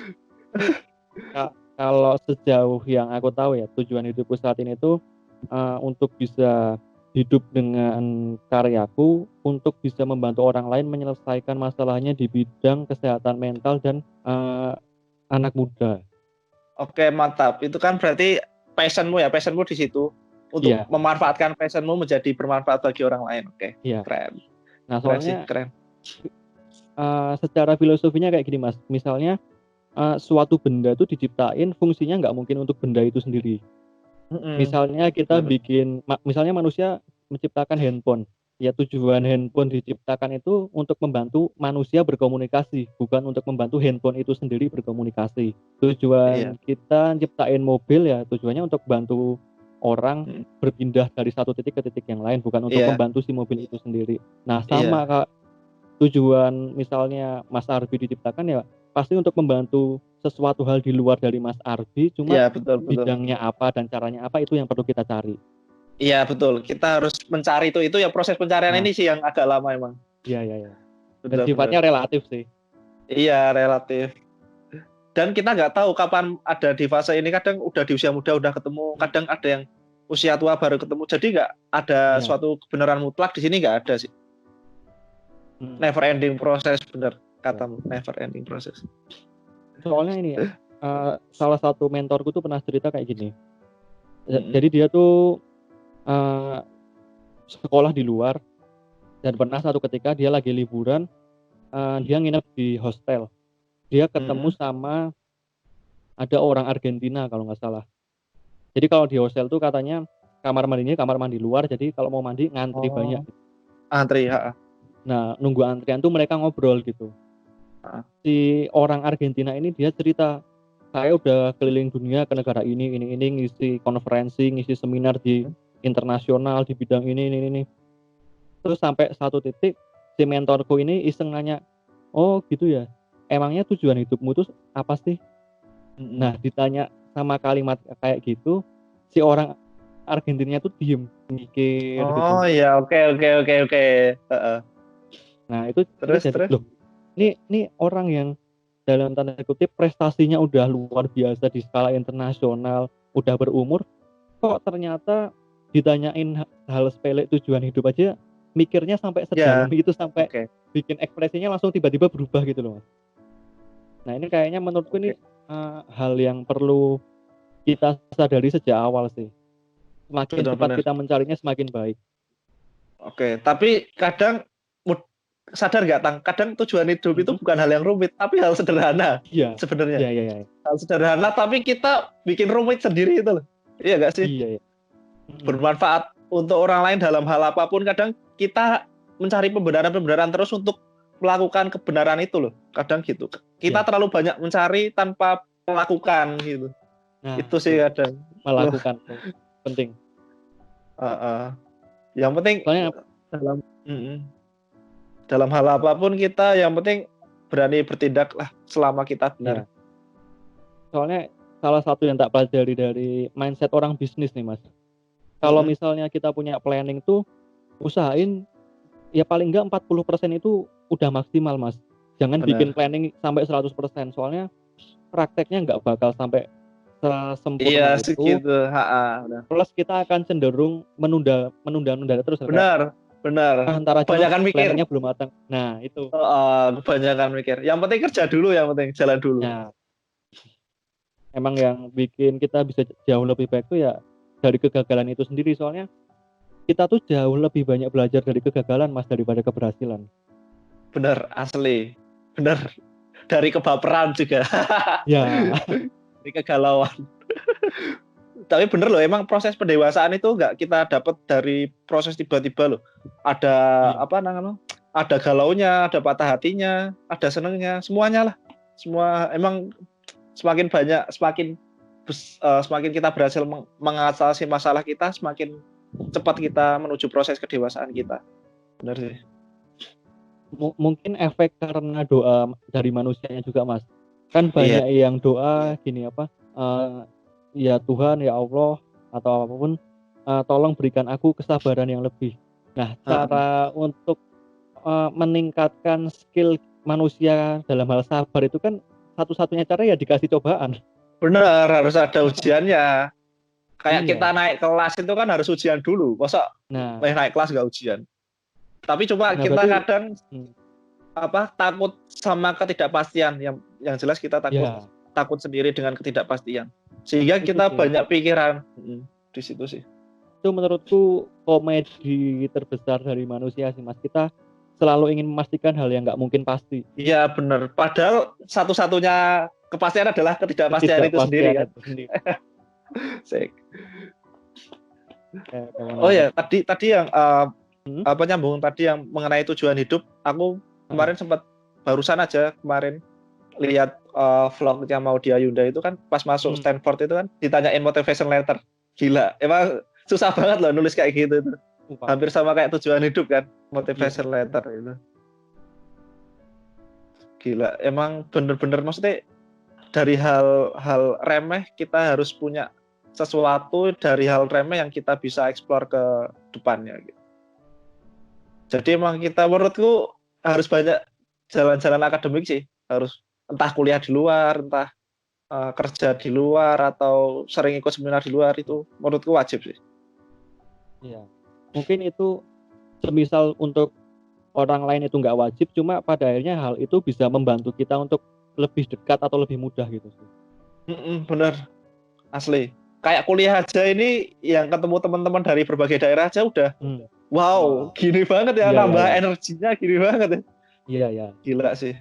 Ini kalau sejauh yang aku tahu ya, tujuan hidupku saat ini tuh untuk bisa hidup dengan karyaku, untuk bisa membantu orang lain menyelesaikan masalahnya di bidang kesehatan mental dan anak muda. Oke, mantap. Itu kan berarti passionmu di situ untuk memanfaatkan passionmu menjadi bermanfaat bagi orang lain. Oke, keren. Nah, soalnya keren. Secara filosofinya kayak gini Mas, misalnya suatu benda itu diciptain fungsinya nggak mungkin untuk benda itu sendiri. Misalnya kita misalnya manusia menciptakan handphone, ya tujuan handphone diciptakan itu untuk membantu manusia berkomunikasi, bukan untuk membantu handphone itu sendiri berkomunikasi. Tujuan kita ciptain mobil ya tujuannya untuk bantu orang berpindah dari satu titik ke titik yang lain, bukan untuk membantu si mobil itu sendiri. Nah sama Kak, tujuan misalnya Mas Arbi diciptakan ya pasti untuk membantu sesuatu hal di luar dari Mas Arbi, cuma betul. bidangnya apa dan caranya apa itu yang perlu kita cari. Iya betul, kita harus mencari itu ya proses pencarian ini sih yang agak lama emang. Iya. Dan sifatnya relatif sih. Iya relatif. Dan kita nggak tahu kapan ada di fase ini, kadang udah di usia muda udah ketemu, kadang ada yang usia tua baru ketemu, jadi nggak ada suatu kebenaran mutlak di sini, nggak ada sih. Never ending proses, bener kata never ending proses. Soalnya ini salah satu mentorku tuh pernah cerita kayak gini. Jadi dia tuh sekolah di luar dan pernah satu ketika dia lagi liburan, dia nginep di hostel. Dia ketemu sama ada orang Argentina kalau nggak salah. Jadi kalau di hostel tuh katanya kamar mandinya kamar mandi luar, jadi kalau mau mandi ngantri banyak. Antri, Nah, nunggu antrian tuh mereka ngobrol gitu. Si orang Argentina ini dia cerita, saya udah keliling dunia ke negara ini, ngisi konferensi, ngisi seminar di internasional di bidang ini. Terus sampai satu titik si mentorku ini iseng nanya, oh gitu ya, emangnya tujuan hidupmu tuh apa sih? Nah ditanya sama kalimat kayak gitu, si orang Argentina tuh diem mikir gitu. Oh iya, oke. Nah itu terus loh, ini orang yang dalam tanda kutip prestasinya udah luar biasa di skala internasional, udah berumur, kok ternyata ditanyain hal sepele tujuan hidup aja mikirnya sampai sedalam itu, sampai bikin ekspresinya langsung tiba-tiba berubah gitu loh Mas. Nah ini kayaknya menurutku ini hal yang perlu kita sadari sejak awal sih. Semakin cepat kita mencarinya semakin baik. Oke, tapi kadang sadar nggak Tang? Kadang tujuan hidup itu bukan hal yang rumit, tapi hal sederhana. Iya. Sebenarnya. Iya. Hal sederhana, tapi kita bikin rumit sendiri itu loh. Iya nggak sih? Iya. Bermanfaat untuk orang lain dalam hal apapun. Kadang kita mencari pembenaran terus untuk melakukan kebenaran itu loh. Kadang gitu. Kita terlalu banyak mencari tanpa melakukan gitu. Nah, itu sih kadang. Melakukan penting. Yang penting dalam hal apapun kita yang penting berani bertindak lah selama kita benar. Soalnya salah satu yang tak pelajari dari mindset orang bisnis nih Mas. Kalau misalnya kita punya planning tuh usahain ya paling enggak 40% itu udah maksimal Mas. Jangan bikin planning sampai 100%, soalnya prakteknya nggak bakal sampai sesempurna itu. Segitu. Plus kita akan cenderung menunda terus. Benar. Antara kebanyakan mikir. Planningnya belum matang. Nah itu. Kebanyakan mikir. Yang penting kerja dulu, yang penting jalan dulu. Nah, emang yang bikin kita bisa jauh lebih baik tuh ya dari kegagalan itu sendiri, soalnya kita tuh jauh lebih banyak belajar dari kegagalan Mas daripada keberhasilan. Benar, asli. Benar. Dari kebaperan juga. Ya. Dari kegalauan. Tapi bener loh, emang proses pendewasaan itu nggak kita dapat dari proses tiba-tiba loh. Ada apa namanya? Ada galaunya, ada patah hatinya, ada senengnya, semuanya lah. Semua emang semakin banyak, semakin kita berhasil mengatasi masalah kita, semakin cepat kita menuju proses kedewasaan kita. Benar sih. Mungkin efek karena doa dari manusianya juga, Mas. Kan banyak yang doa gini apa? Ya Tuhan, ya Allah atau apapun, tolong berikan aku kesabaran yang lebih. Nah, cara untuk meningkatkan skill manusia dalam hal sabar itu kan satu-satunya cara ya dikasih cobaan. Benar, harus ada ujiannya. Kayak kita naik kelas itu kan harus ujian dulu. Masa naik kelas nggak ujian? Tapi cuma kita kadang takut sama ketidakpastian. Yang jelas kita takut sendiri dengan ketidakpastian. Sehingga kita banyak pikiran di situ sih. Itu menurutku komedi terbesar dari manusia sih, Mas. Kita selalu ingin memastikan hal yang nggak mungkin pasti. Iya benar. Padahal satu-satunya kepastian adalah ketidakpastian itu sendiri kan. Oh ya, tadi yang nyambung tadi yang mengenai tujuan hidup. Aku kemarin sempat barusan aja lihat vlognya Maudy Ayunda itu kan pas masuk Stanford itu kan ditanyain motivation letter. Gila, emang susah banget loh nulis kayak gitu itu. Hampir sama kayak tujuan hidup kan, motivation letter itu. Gila, emang bener-bener maksudnya dari hal remeh kita harus punya sesuatu dari hal remeh yang kita bisa explore ke depannya gitu. Jadi emang kita menurutku harus banyak jalan-jalan akademik sih, harus entah kuliah di luar, entah kerja di luar atau sering ikut seminar di luar, itu menurutku wajib sih. Iya. Mungkin itu semisal untuk orang lain itu nggak wajib, cuma pada akhirnya hal itu bisa membantu kita untuk lebih dekat atau lebih mudah gitu sih. Bener, asli. Kayak kuliah aja ini yang ketemu teman-teman dari berbagai daerah aja udah wow, gini banget ya, nambah energinya gini banget ya. Iya. Gila sih.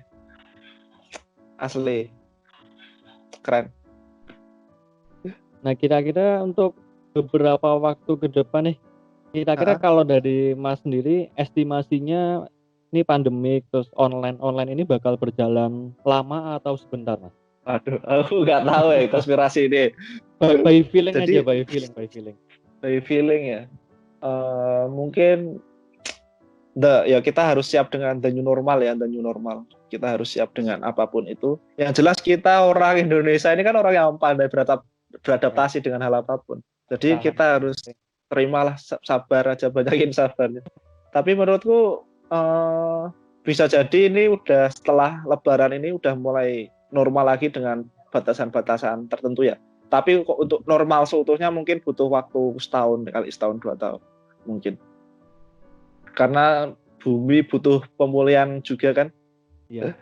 Asli. Keren. Nah, kira-kira untuk beberapa waktu ke depan nih, kira-kira kalau dari Mas sendiri estimasinya ini pandemik terus online ini bakal berjalan lama atau sebentar, Mas? Aduh, aku nggak tahu ya konspirasi ini. By feeling aja, by feeling ya. Mungkin kita harus siap dengan the new normal. Kita harus siap dengan apapun itu. Yang jelas kita orang Indonesia ini kan orang yang pandai beradaptasi dengan hal apapun. Jadi kita harus terimalah, sabar aja, banyakin sabarnya. Tapi menurutku bisa jadi ini udah setelah Lebaran ini udah mulai normal lagi dengan batasan-batasan tertentu ya. Tapi untuk normal seutuhnya mungkin butuh waktu setahun 2 tahun mungkin. Karena bumi butuh pemulihan juga kan. Iya.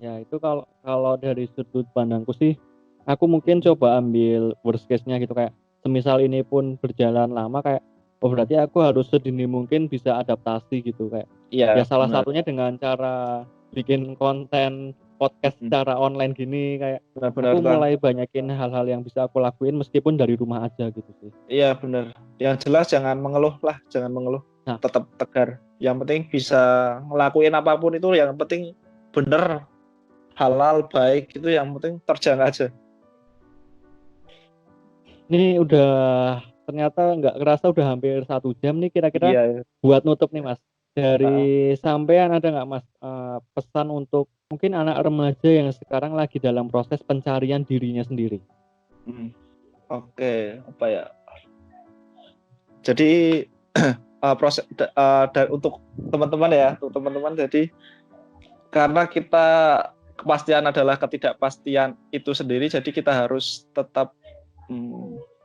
Ya itu kalau dari sudut pandangku sih, aku mungkin coba ambil worst case-nya gitu, kayak semisal ini pun berjalan lama, kayak berarti aku harus sedini mungkin bisa adaptasi gitu, kayak ya salah satunya dengan cara bikin konten podcast secara online gini, kayak aku mulai banyakin hal-hal yang bisa aku lakuin meskipun dari rumah aja gitu sih. Iya benar. Yang jelas jangan mengeluh. Nah, tetap tegar. Yang penting bisa ngelakuin apapun itu, yang penting bener, halal, baik, itu yang penting terjang aja. Ini udah ternyata nggak kerasa udah hampir 1 jam nih kira-kira. Buat nutup nih Mas, dari sampean ada nggak Mas pesan untuk mungkin anak remaja yang sekarang lagi dalam proses pencarian dirinya sendiri? Oke, apa ya? Jadi proses untuk teman-teman jadi karena kita kepastian adalah ketidakpastian itu sendiri, jadi kita harus tetap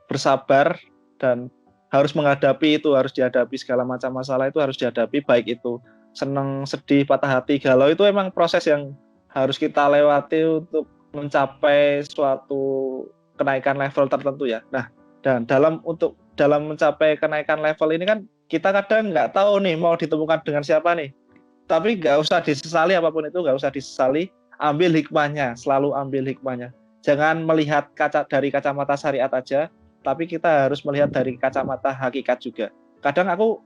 bersabar dan harus menghadapi itu, harus dihadapi segala macam masalah itu harus dihadapi, baik itu senang, sedih, patah hati, galau, itu emang proses yang harus kita lewati untuk mencapai suatu kenaikan level tertentu ya. Nah, dan dalam mencapai kenaikan level ini kan kita kadang nggak tahu nih mau ditemukan dengan siapa nih. Tapi nggak usah disesali apapun itu, nggak usah disesali. Ambil hikmahnya, selalu ambil hikmahnya. jangan melihat dari kacamata syariat aja, tapi kita harus melihat dari kacamata hakikat juga. Kadang aku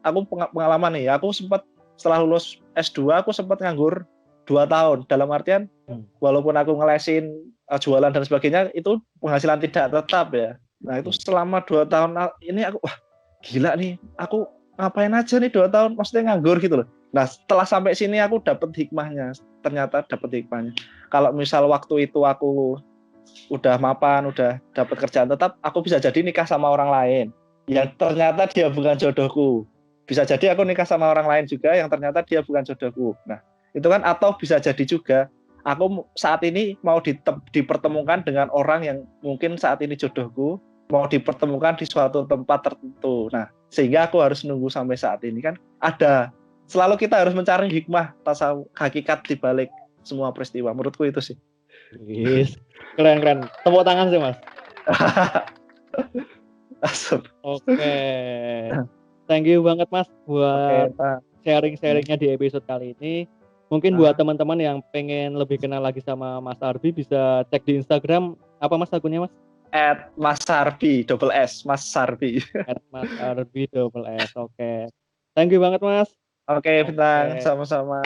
pengalaman nih, aku sempat setelah lulus S2 aku sempat nganggur 2 tahun. Dalam artian walaupun aku ngelesin jualan dan sebagainya, itu penghasilan tidak tetap ya. Nah itu selama 2 tahun ini aku wah gila nih, aku ngapain aja nih 2 tahun maksudnya nganggur gitu loh. Nah setelah sampai sini aku dapat hikmahnya, ternyata dapat hikmahnya. Kalau misal waktu itu aku udah mapan, udah dapat kerjaan tetap, aku bisa jadi nikah sama orang lain yang ternyata dia bukan jodohku. Bisa jadi aku nikah sama orang lain juga yang ternyata dia bukan jodohku. Nah, itu kan, atau bisa jadi juga aku saat ini mau dipertemukan dengan orang yang mungkin saat ini jodohku, mau dipertemukan di suatu tempat tertentu. Nah, sehingga aku harus nunggu sampai saat ini kan ada. Selalu kita harus mencari hikmah, tasawuf, hakikat di balik semua peristiwa. Menurutku itu sih. Yes. Keren. Tepuk tangan sih, Mas. Oke. Thank you banget, Mas, buat sharing-sharingnya di episode kali ini. Mungkin buat teman-teman yang pengen lebih kenal lagi sama Mas Arbi bisa cek di Instagram. Apa Mas akunnya, Mas? @masarbi double S, Mas Sarbi. @masarbi double S. Oke. Thank you banget, Mas. Oke, Bintang, sama-sama.